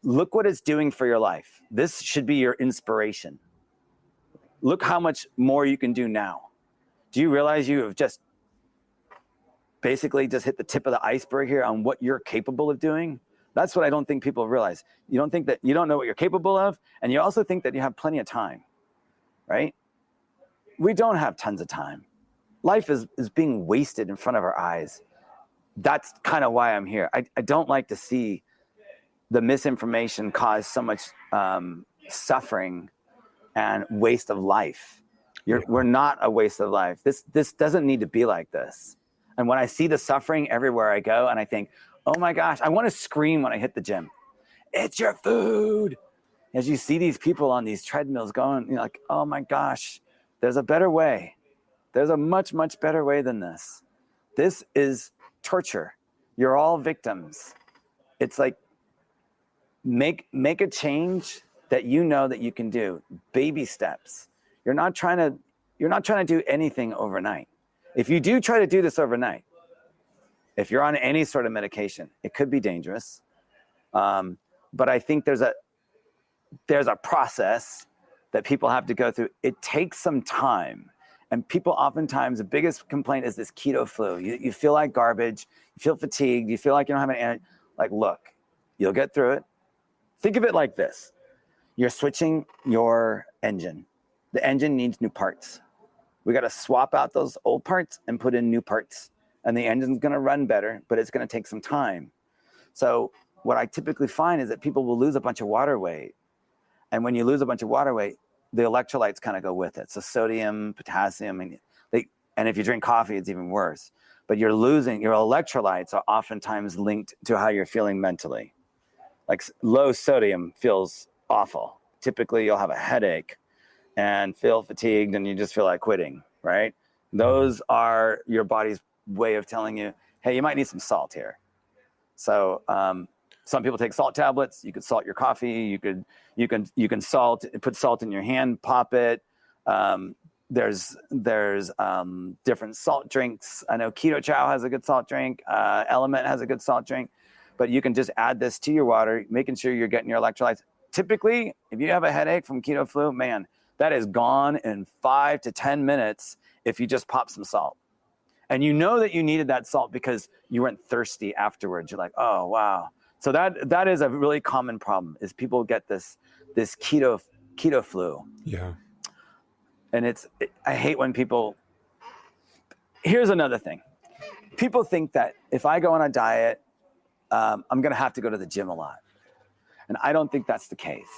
Look what it's doing for your life. This should be your inspiration. Look how much more you can do now. Do you realize you have just basically just hit the tip of the iceberg here on what you're capable of doing? That's what I don't think people realize. You don't think that you don't know what you're capable of, and you also think that you have plenty of time, right? We don't have tons of time. Life is being wasted in front of our eyes. That's kind of why I'm here. I don't like to see the misinformation cause so much suffering and waste of life. We're not a waste of life. This doesn't need to be like this. And when I see the suffering everywhere I go, and I think, oh my gosh, I want to scream when I hit the gym. It's your food. As you see these people on these treadmills going, you're like, oh my gosh, there's a better way. There's a much, much better way than this. This is torture. You're all victims. It's like, make a change that you know that you can do. Baby steps. You're not trying to do anything overnight. If you do try to do this overnight, if you're on any sort of medication, it could be dangerous. But I think there's a process that people have to go through. It takes some time. And people oftentimes, the biggest complaint is this keto flu. You feel like garbage. You feel fatigued. You feel like you don't have any energy. Like, look, you'll get through it. Think of it like this. You're switching your engine. The engine needs new parts. We got to swap out those old parts and put in new parts. And the engine's going to run better, but it's going to take some time. So what I typically find is that people will lose a bunch of water weight. And when you lose a bunch of water weight, the electrolytes kind of go with it. So sodium, potassium, and if you drink coffee, it's even worse. But your electrolytes are oftentimes linked to how you're feeling mentally. Like, low sodium feels awful. Typically, you'll have a headache and feel fatigued, and you just feel like quitting, right? Those are your body's way of telling you, hey, you might need some salt here. So some people take salt tablets. You could salt your coffee. You can put salt in your hand, pop it. There's different salt drinks. I know Keto Chow has a good salt drink. Element has a good salt drink. But you can just add this to your water, making sure you're getting your electrolytes. Typically, if you have a headache from keto flu, man, that is gone in 5 to 10 minutes if you just pop some salt. And you know that you needed that salt because you weren't thirsty afterwards. You're like, oh, wow. So that is a really common problem, is people get this keto flu. Yeah. And I hate when people, here's another thing. People think that if I go on a diet, I'm going to have to go to the gym a lot. And I don't think that's the case.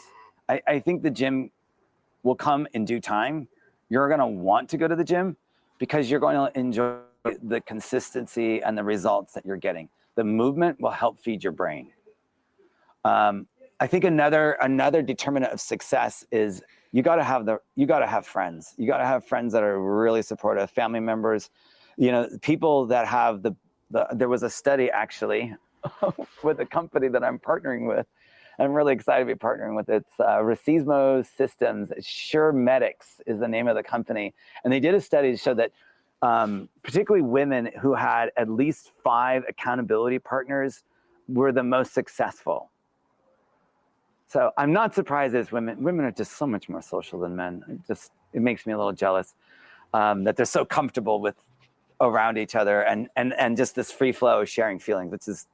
I think the gym will come in due time. You're going to want to go to the gym because you're going to enjoy the consistency and the results that you're getting. The movement will help feed your brain. I think another determinant of success is you got to have friends. You got to have friends that are really supportive, family members, people that have there was a study actually with a company that I'm partnering with. I'm really excited to be partnering with. It's Racismo Systems. Sure Medics is the name of the company. And they did a study to show that particularly women who had at least 5 accountability partners were the most successful. So I'm not surprised as women are just so much more social than men. It makes me a little jealous that they're so comfortable with around each other and just this free flow of sharing feelings, which is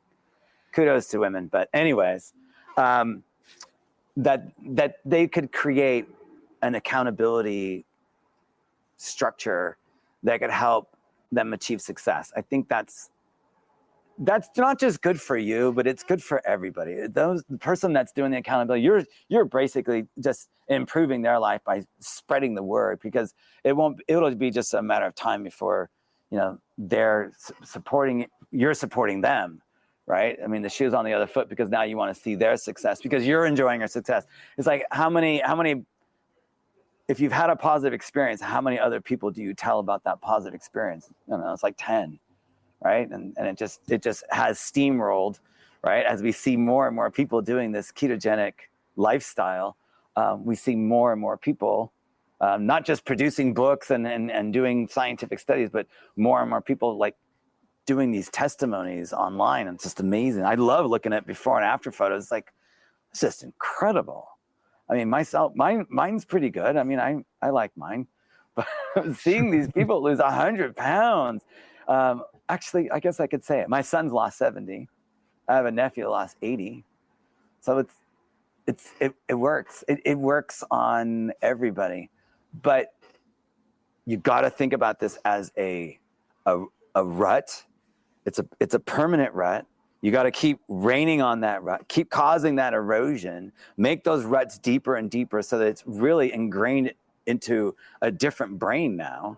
kudos to women. But anyways, that they could create an accountability structure that could help them achieve success. I think that's not just good for you, but it's good for everybody. The person that's doing the accountability, you're basically just improving their life by spreading the word, because it'll be just a matter of time before, you're supporting them, right? I mean, the shoe's on the other foot, because now you want to see their success because you're enjoying your success. It's like how many, if you've had a positive experience, how many other people do you tell about that positive experience? I don't know, it's like 10. Right. And it just has steamrolled, right? As we see more and more people doing this ketogenic lifestyle, we see more and more people, not just producing books and doing scientific studies, but more and more people like doing these testimonies online. It's just amazing. I love looking at before and after photos. Like, it's just incredible. I mean, mine's pretty good. I mean, I like mine, but seeing these people lose 100 pounds, actually, I guess I could say it. My son's lost 70. I have a nephew who lost 80. So it works. It works on everybody. But you got to think about this as a rut. It's a permanent rut. You got to keep raining on that rut, keep causing that erosion, make those ruts deeper and deeper so that it's really ingrained into a different brain now.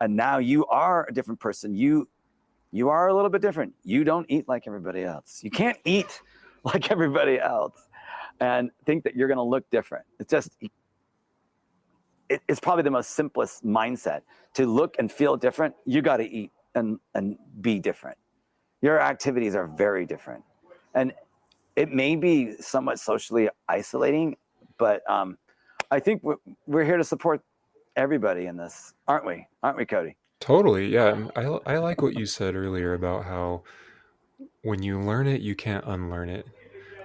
And now you are a different person. You are a little bit different. You don't eat like everybody else. You can't eat like everybody else and think that you're going to look different. It's probably the most simplest mindset. To look and feel different, you got to eat and be different. Your activities are very different. And it may be somewhat socially isolating, but I think we're here to support everybody in this, aren't we? Aren't we, Cody? Totally, yeah. And I like what you said earlier about how when you learn it, you can't unlearn it,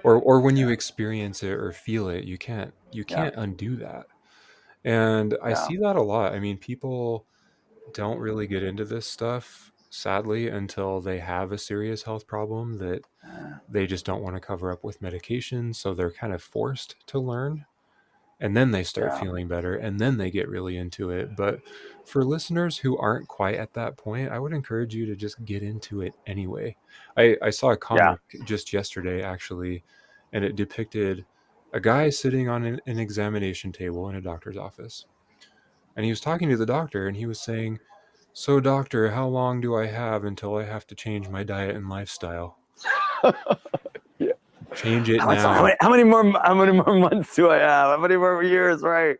or when you experience it or feel it, you can't Yeah. undo that. And I Yeah. see that a lot. I mean, people don't really get into this stuff, sadly, until they have a serious health problem that they just don't want to cover up with medication. So they're kind of forced to learn. And then they start Yeah. feeling better, and then they get really into it. But for listeners who aren't quite at that point, I would encourage you to just get into it anyway. I saw a Yeah. comic just yesterday, actually, and it depicted a guy sitting on an examination table in a doctor's office. And he was talking to the doctor, and he was saying, "So, doctor, how long do I have until I have to change my diet and lifestyle? Yeah. Change it How now." many more months do I have? How many more years? Right.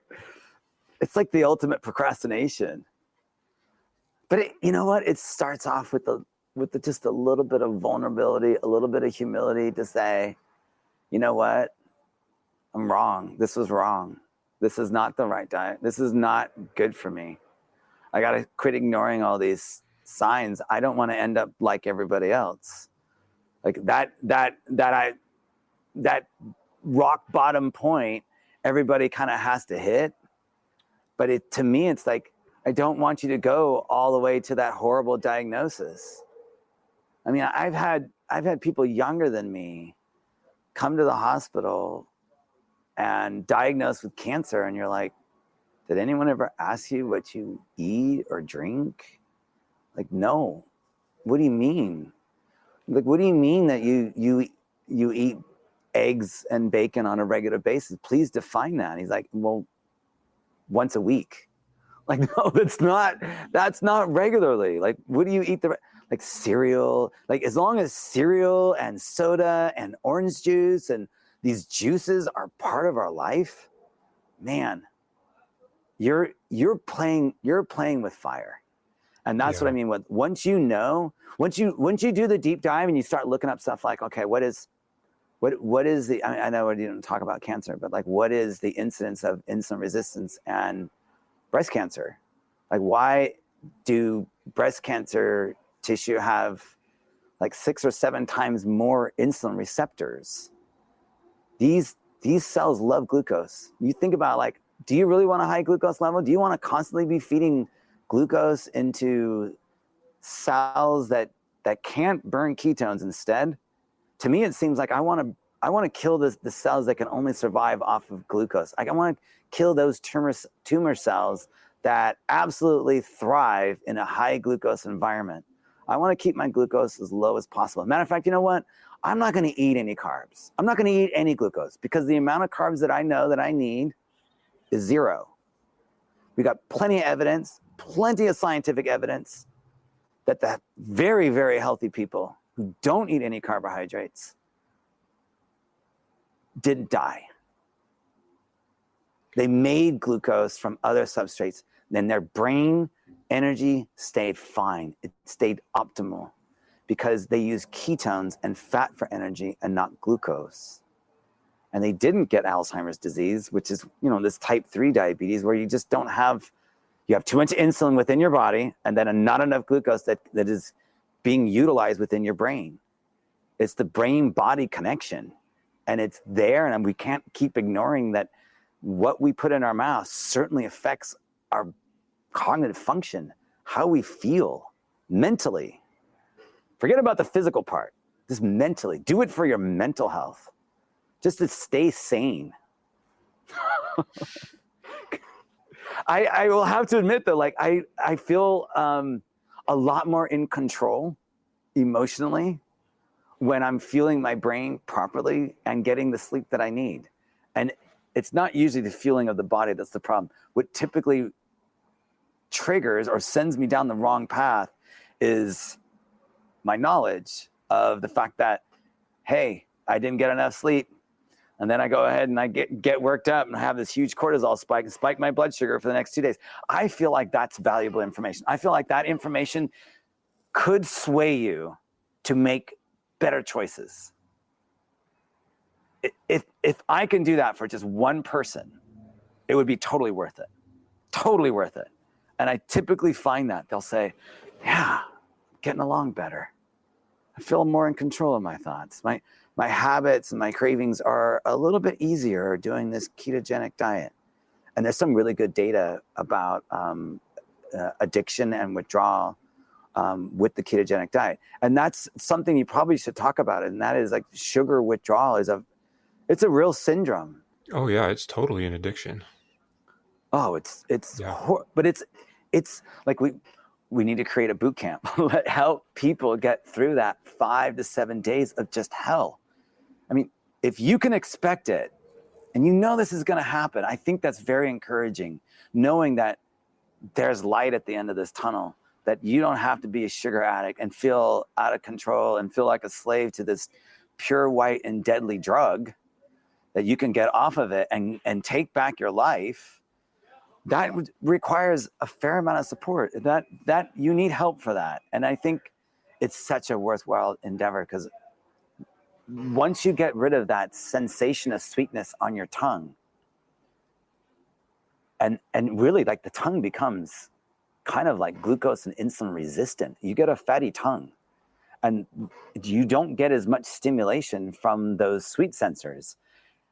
It's like the ultimate procrastination. But you know what? It starts off with just a little bit of vulnerability, a little bit of humility to say, you know what? I'm wrong. This was wrong. This is not the right diet. This is not good for me. I got to quit ignoring all these signs. I don't want to end up like everybody else. Like that rock bottom point, everybody kind of has to hit. But to me, it's like, I don't want you to go all the way to that horrible diagnosis. I mean, I've had people younger than me come to the hospital and diagnosed with cancer, and you're like, did anyone ever ask you what you eat or drink? Like, no. What do you mean? Like, what do you mean that you eat eggs and bacon on a regular basis? Please define that. And he's like, well, once a week. Like, no, that's not regularly. Like, what do you eat? Like cereal, like as long as cereal and soda and orange juice and these juices are part of our life, man, you're playing with fire. And that's what I mean with, once you do the deep dive and you start looking up stuff like, okay, what is the, I know we didn't talk about cancer, but like, what is the incidence of insulin resistance and breast cancer? Like, why do breast cancer tissue have like 6 or 7 times more insulin receptors? These cells love glucose. You think about, like, do you really want a high glucose level? Do you want to constantly be feeding glucose into cells that can't burn ketones instead? To me, it seems like I want to kill the cells that can only survive off of glucose. Like, I want to kill those tumor cells that absolutely thrive in a high glucose environment. I want to keep my glucose as low as possible. Matter of fact, you know what? I'm not going to eat any carbs. I'm not going to eat any glucose, because the amount of carbs that I know that I need is 0. We got plenty of evidence, plenty of scientific evidence that the very, very healthy people who don't eat any carbohydrates didn't die. They made glucose from other substrates, then their brain energy stayed fine. It stayed optimal because they use ketones and fat for energy and not glucose. And they didn't get Alzheimer's disease, which is, this type 3 diabetes, where you just don't have, you have too much insulin within your body and then not enough glucose that is being utilized within your brain. It's the brain-body connection, and it's there, and we can't keep ignoring that. What we put in our mouth certainly affects our cognitive function, how we feel mentally. Forget about the physical part, just mentally. Do it for your mental health, just to stay sane. I will have to admit, though, like, I feel a lot more in control emotionally when I'm fueling my brain properly and getting the sleep that I need. And it's not usually the fueling of the body that's the problem. What typically triggers or sends me down the wrong path is my knowledge of the fact that, hey, I didn't get enough sleep. And then I go ahead and I get worked up and have this huge cortisol spike and spike my blood sugar for the next 2 days. I feel like that's valuable information. I feel like that information could sway you to make better choices. If I can do that for just one person, it would be totally worth it. Totally worth it. And I typically find that they'll say, yeah, I'm getting along better. I feel more in control of my thoughts. My habits and my cravings are a little bit easier doing this ketogenic diet. And there's some really good data about addiction and withdrawal with the ketogenic diet. And that's something you probably should talk about. And that is, like, sugar withdrawal it's a real syndrome. Oh yeah, it's totally an addiction. Oh, but it's like we need to create a boot camp. Help people get through that 5 to 7 days of just hell. I mean, if you can expect it and this is going to happen, I think that's very encouraging, knowing that there's light at the end of this tunnel, that you don't have to be a sugar addict and feel out of control and feel like a slave to this pure, white, and deadly drug, that you can get off of it and take back your life. That requires a fair amount of support. That you need help for that. And I think it's such a worthwhile endeavor, because once you get rid of that sensation of sweetness on your tongue, and really, like, the tongue becomes kind of like glucose and insulin resistant. You get a fatty tongue, and you don't get as much stimulation from those sweet sensors.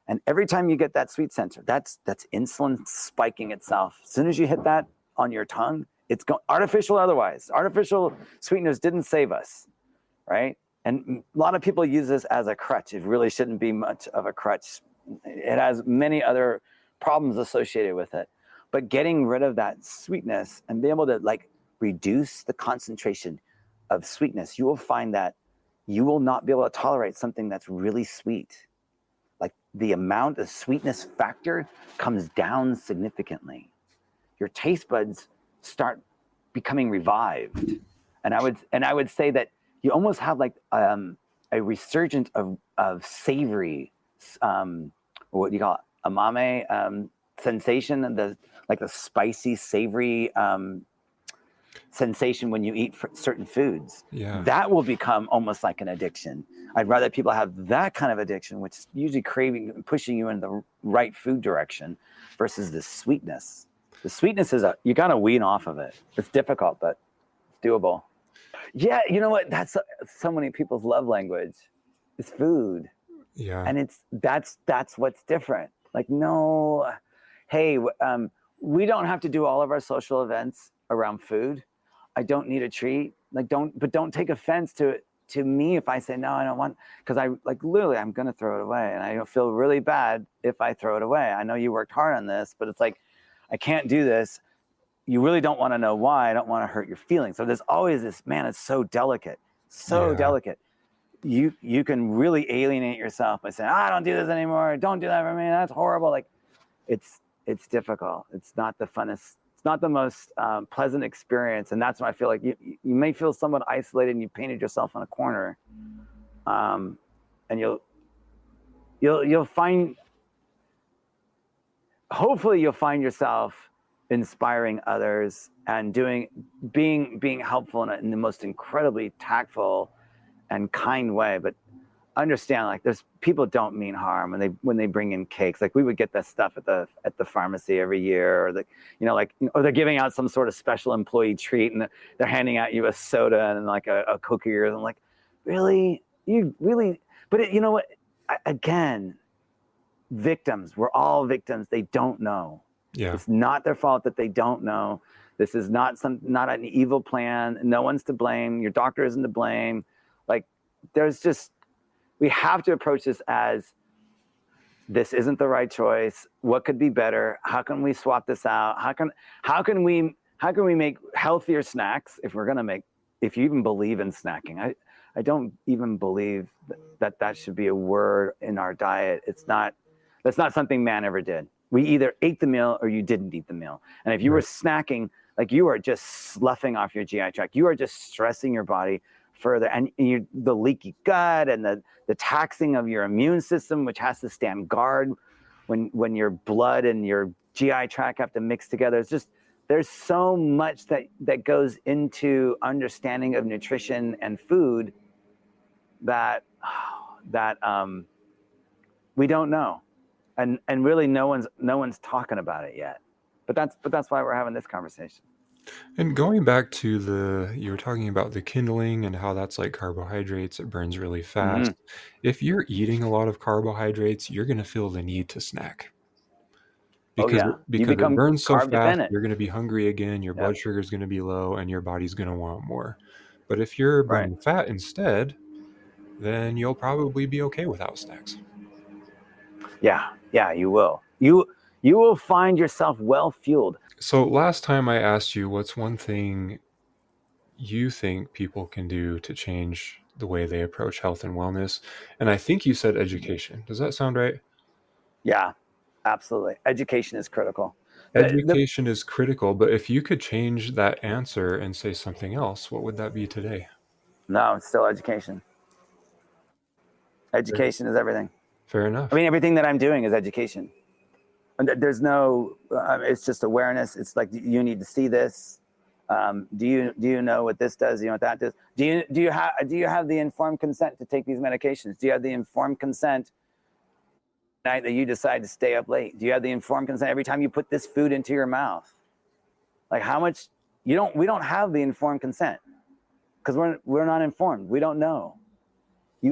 And every time you get that sweet sensor, that's insulin spiking itself. As soon as you hit that on your tongue, it's artificial or otherwise. Artificial sweeteners didn't save us, right? And a lot of people use this as a crutch. It really shouldn't be much of a crutch. It has many other problems associated with it. But getting rid of that sweetness and be able to, like, reduce the concentration of sweetness, you will find that you will not be able to tolerate something that's really sweet. Like, the amount of sweetness factor comes down significantly. Your taste buds start becoming revived. And I would say that you almost have, like, a resurgence of savory what do you call it, umami sensation, and the spicy, savory sensation when you eat certain foods. Yeah. That will become almost like an addiction. I'd rather people have that kind of addiction, which is usually craving, pushing you in the right food direction, versus the sweetness. The sweetness is you got to wean off of it. It's difficult, but it's doable. Yeah, you know what? That's so many people's love language is food. Yeah. And that's what's different. Like, no, hey, we don't have to do all of our social events around food. I don't need a treat. Like, don't take offense to me if I say no, I don't want, because I literally I'm gonna throw it away, and I feel really bad if I throw it away. I know you worked hard on this, but it's like I can't do this. You really don't want to know why. I don't want to hurt your feelings. So there's always this, man, it's so delicate, delicate. You can really alienate yourself by saying, I don't do this anymore. Don't do that for me. That's horrible. Like, it's difficult. It's not the funnest. It's not the most pleasant experience. And that's when I feel like you may feel somewhat isolated and you painted yourself in a corner. And you'll find, hopefully you'll find yourself inspiring others and being helpful in the most incredibly tactful and kind way. But understand, like, there's people don't mean harm when they bring in cakes. Like, we would get that stuff at the pharmacy every year, or or they're giving out some sort of special employee treat, and they're handing out you a soda and like a cookie. And I'm like, really? You really? But you know what? Again, victims. We're all victims. They don't know. Yeah. It's not their fault that they don't know. This is not an evil plan. No one's to blame. Your doctor isn't to blame. Like, we have to approach this as, this isn't the right choice. What could be better? How can we swap this out? How can we make healthier snacks if you even believe in snacking? I don't even believe that should be a word in our diet. That's not something man ever did. We either ate the meal or you didn't eat the meal. And if you were snacking, like, you are just sloughing off your GI tract. You are just stressing your body further, and the leaky gut and the taxing of your immune system, which has to stand guard when your blood and your GI tract have to mix together. There's so much that goes into understanding of nutrition and food that we don't know, and really no one's talking about it yet. But that's why we're having this conversation. And going back to you were talking about the kindling and how that's like carbohydrates, it burns really fast. Mm-hmm. If you're eating a lot of carbohydrates, you're going to feel the need to snack because You it become burns so carb fast. dependent. You're going to be hungry again. Your blood sugar is going to be low, and your body's going to want more. But if you're burning fat instead, then you'll probably be okay without snacks. Yeah, you will. You will find yourself well fueled. So last time I asked you, what's one thing you think people can do to change the way they approach health and wellness? And I think you said education. Does that sound right? Yeah, absolutely. Education is critical. Education is critical, but if you could change that answer and say something else, what would that be today? No, it's still education. Education is everything. Fair enough. I mean, everything that I'm doing is education. And there's no, it's just awareness. It's like, you need to see this. Do you know what this does? You know what that does? Do you have the informed consent to take these medications? Do you have the informed consent night that you decide to stay up late? Do you have the informed consent every time you put this food into your mouth? Like, how much we don't have the informed consent because we're not informed. We don't know.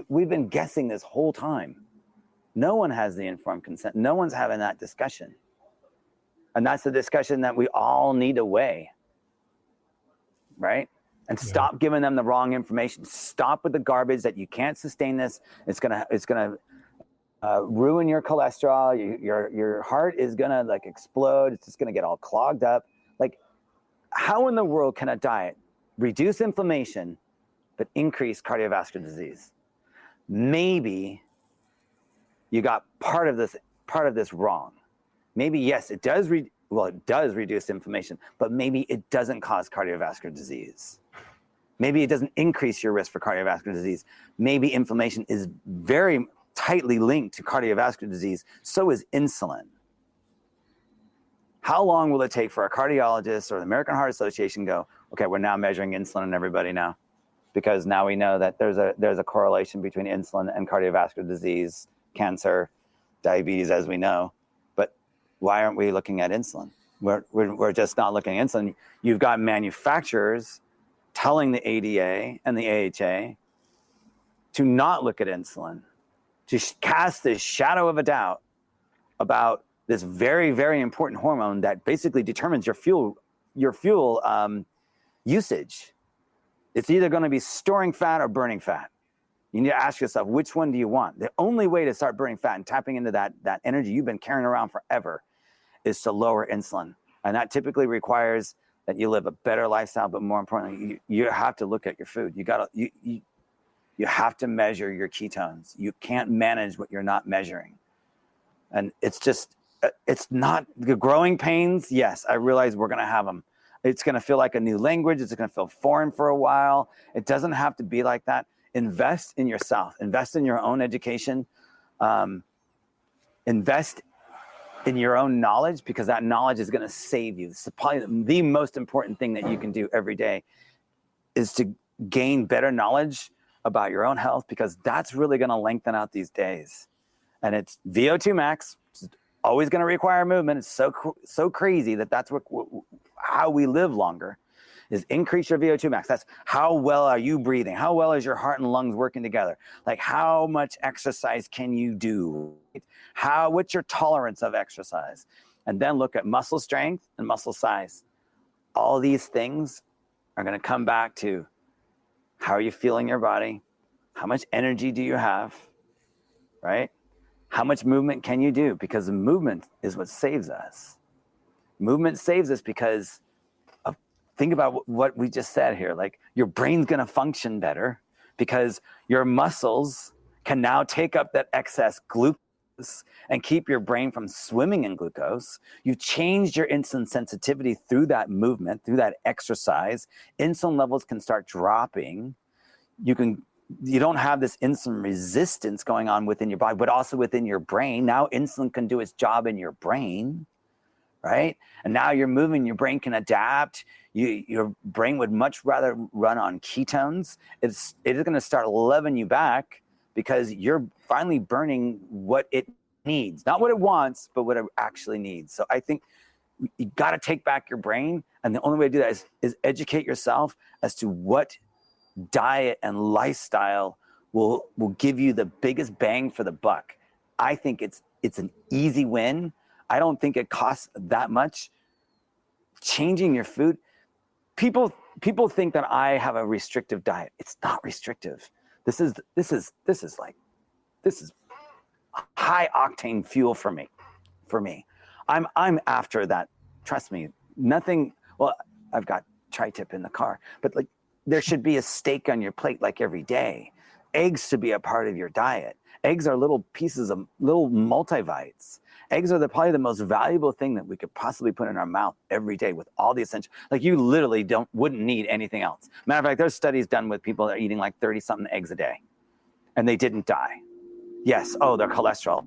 We've been guessing this whole time. No one has the informed consent. No one's having that discussion. And that's the discussion that we all need to weigh. Right? And stop giving them the wrong information. Stop with the garbage that you can't sustain this. It's gonna ruin your cholesterol. Your heart is gonna like explode. It's just gonna get all clogged up. Like, how in the world can a diet reduce inflammation but increase cardiovascular disease? Maybe you got part of this wrong. Maybe yes, it does reduce inflammation, but maybe it doesn't cause cardiovascular disease. Maybe it doesn't increase your risk for cardiovascular disease. Maybe inflammation is very tightly linked to cardiovascular disease, so is insulin. How long will it take for a cardiologist or the American Heart Association to go, okay, we're now measuring insulin in everybody now, because now we know that there's a correlation between insulin and cardiovascular disease, cancer, diabetes, as we know. But why aren't we looking at insulin? We're just not looking at insulin. You've got manufacturers telling the ADA and the AHA to not look at insulin, to cast this shadow of a doubt about this very, very important hormone that basically determines your fuel usage. It's either going to be storing fat or burning fat. You need to ask yourself, which one do you want? The only way to start burning fat and tapping into that energy you've been carrying around forever is to lower insulin. And that typically requires that you live a better lifestyle, but more importantly, you have to look at your food. You have to measure your ketones. You can't manage what you're not measuring. And it's not the growing pains. Yes, I realize we're going to have them. It's going to feel like a new language. It's going to feel foreign for a while. It doesn't have to be like that. Invest in yourself. Invest in your own education. Invest in your own knowledge, because that knowledge is going to save you. It's probably the most important thing that you can do every day is to gain better knowledge about your own health, because that's really going to lengthen out these days. And it's VO2 max. It's always going to require movement. It's so crazy that's how we live longer, is increase your VO2 max. That's how well are you breathing? How well is your heart and lungs working together? Like, how much exercise can you do? What's your tolerance of exercise? And then look at muscle strength and muscle size. All these things are going to come back to, how are you feeling your body? How much energy do you have, right? How much movement can you do? Because the movement is what saves us. Movement saves us because think about what we just said here. Like, your brain's going to function better because your muscles can now take up that excess glucose and keep your brain from swimming in glucose. You've changed your insulin sensitivity through that movement, through that exercise. Insulin levels can start dropping. You don't have this insulin resistance going on within your body, but also within your brain. Now insulin can do its job in your brain, right? And now you're moving, your brain can adapt. Your brain would much rather run on ketones. It is going to start loving you back, because you're finally burning what it needs, not what it wants, but what it actually needs. So I think you got to take back your brain. And the only way to do that is educate yourself as to what diet and lifestyle will give you the biggest bang for the buck. I think it's an easy win. I don't think it costs that much. Changing your food. People think that I have a restrictive diet. It's not restrictive. This is high octane fuel for me. I'm after that. Trust me. Nothing. Well, I've got tri-tip in the car, but like, there should be a steak on your plate like every day. Eggs should be a part of your diet. Eggs are little pieces of little multivites. Eggs are probably the most valuable thing that we could possibly put in our mouth every day, with all the essential. Like, you literally wouldn't need anything else. Matter of fact, there's studies done with people that are eating like 30-something eggs a day, and they didn't die. Yes, their cholesterol.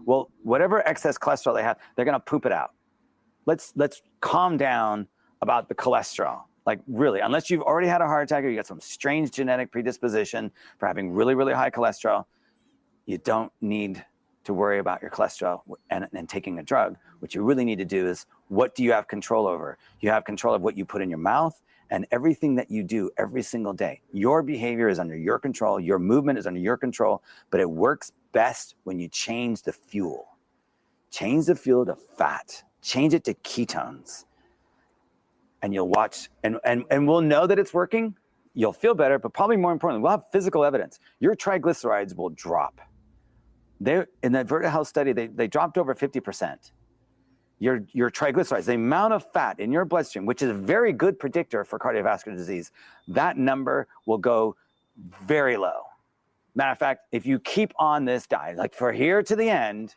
Well, whatever excess cholesterol they have, they're gonna poop it out. Let's calm down about the cholesterol. Like, really, unless you've already had a heart attack or you got some strange genetic predisposition for having really, really high cholesterol, you don't need to worry about your cholesterol and taking a drug. What you really need to do is, what do you have control over? You have control of what you put in your mouth and everything that you do every single day. Your behavior is under your control. Your movement is under your control, but it works best when you change the fuel. Change the fuel to fat. Change it to ketones. And you'll watch, and we'll know that it's working. You'll feel better, but probably more importantly, we'll have physical evidence. Your triglycerides will drop. In that Verta Health study, they dropped over 50%. Your triglycerides, the amount of fat in your bloodstream, which is a very good predictor for cardiovascular disease, that number will go very low. Matter of fact, if you keep on this diet, like for here to the end,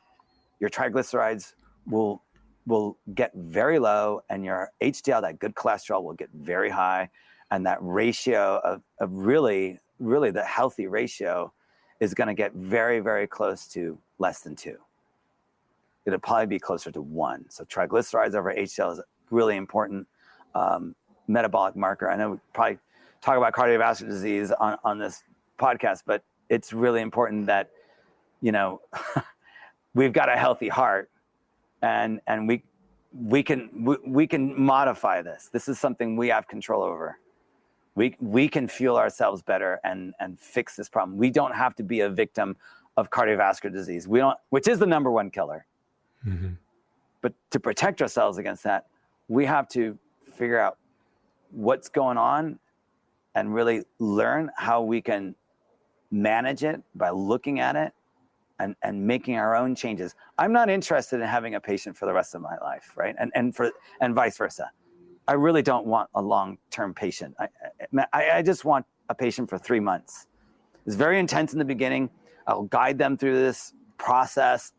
your triglycerides will get very low, and your HDL, that good cholesterol, will get very high. And that ratio of really, really the healthy ratio is going to get very, very close to less than 2. It'll probably be closer to 1. So triglycerides over HDL is a really important metabolic marker. I know we probably talk about cardiovascular disease on this podcast, but it's really important that, you know, we've got a healthy heart, and we can modify this. This is something we have control over. We can fuel ourselves better and fix this problem. We don't have to be a victim of cardiovascular disease. Which is the number 1 killer. Mm-hmm. But to protect ourselves against that, we have to figure out what's going on and really learn how we can manage it by looking at it and making our own changes. I'm not interested in having a patient for the rest of my life, right? And vice versa. I really don't want a long-term patient. I just want a patient for 3 months. It's very intense in the beginning. I'll guide them through this process,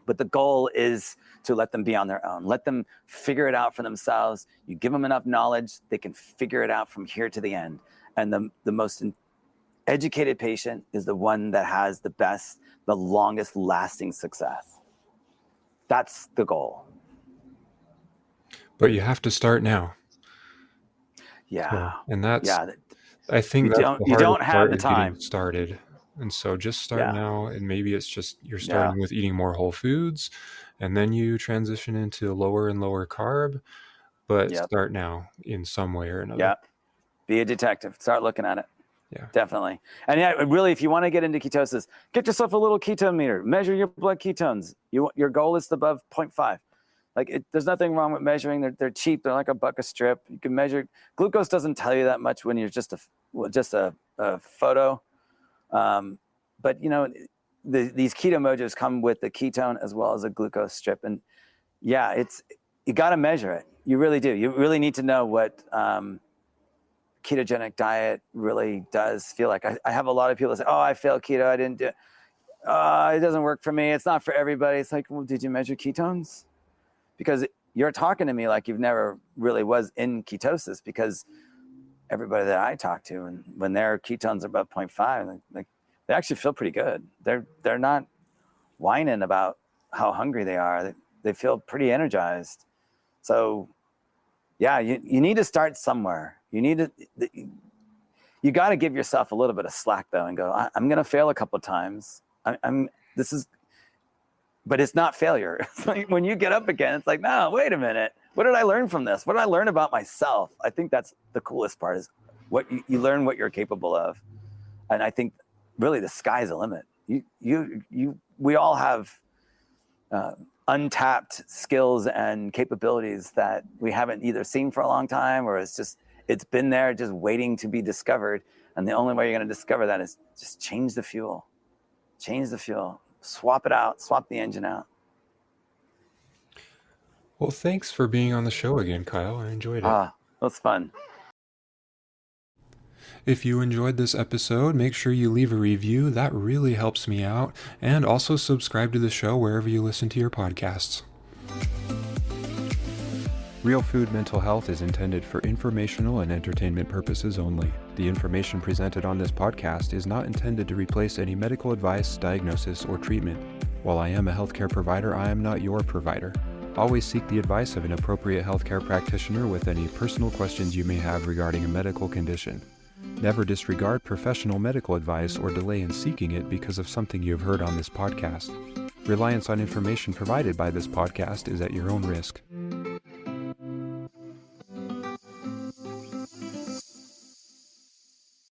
but the goal is to let them be on their own. Let them figure it out for themselves. You give them enough knowledge, they can figure it out from here to the end. And the most educated patient is the one that has the longest lasting success. That's the goal. But you have to start now. Yeah. So, and that's, yeah. I think You don't have the time. Getting started. And so just start now. And maybe it's just, you're starting with eating more whole foods, and then you transition into lower and lower carb, but start now in some way or another. Yeah. Be a detective. Start looking at it. Yeah, definitely. And yeah, really, if you want to get into ketosis, get yourself a little ketone meter, measure your blood ketones. Your goal is above 0.5. Like there's nothing wrong with measuring. They're cheap. They're like $1 a strip. You can measure. Glucose doesn't tell you that much when you're just a photo. But you know, these keto mojos come with the ketone as well as a glucose strip. And yeah, you got to measure it. You really do. You really need to know what ketogenic diet really does feel like. I have a lot of people that say, "Oh, I failed keto. I didn't do it. It doesn't work for me. It's not for everybody." It's like, well, did you measure ketones? Because you're talking to me like you've never really was in ketosis, because everybody that I talk to, and when their ketones are above 0.5, like they actually feel pretty good. They're not whining about how hungry they are. They feel pretty energized. So yeah, you need to start somewhere. You got to give yourself a little bit of slack though, and go, I'm going to fail a couple of times. But it's not failure. It's like when you get up again, it's like, no, wait a minute. What did I learn from this? What did I learn about myself? I think that's the coolest part, is what you learn what you're capable of. And I think really the sky's the limit. We all have untapped skills and capabilities that we haven't either seen for a long time, or it's been there just waiting to be discovered. And the only way you're going to discover that is just change the fuel. Swap it out, swap the engine out. Well, thanks for being on the show again, Kyle. I enjoyed it. That was fun. If you enjoyed this episode, make sure you leave a review. That really helps me out. And also subscribe to the show wherever you listen to your podcasts. Real Food Mental Health is intended for informational and entertainment purposes only. The information presented on this podcast is not intended to replace any medical advice, diagnosis, or treatment. While I am a healthcare provider, I am not your provider. Always seek the advice of an appropriate healthcare practitioner with any personal questions you may have regarding a medical condition. Never disregard professional medical advice or delay in seeking it because of something you have heard on this podcast. Reliance on information provided by this podcast is at your own risk.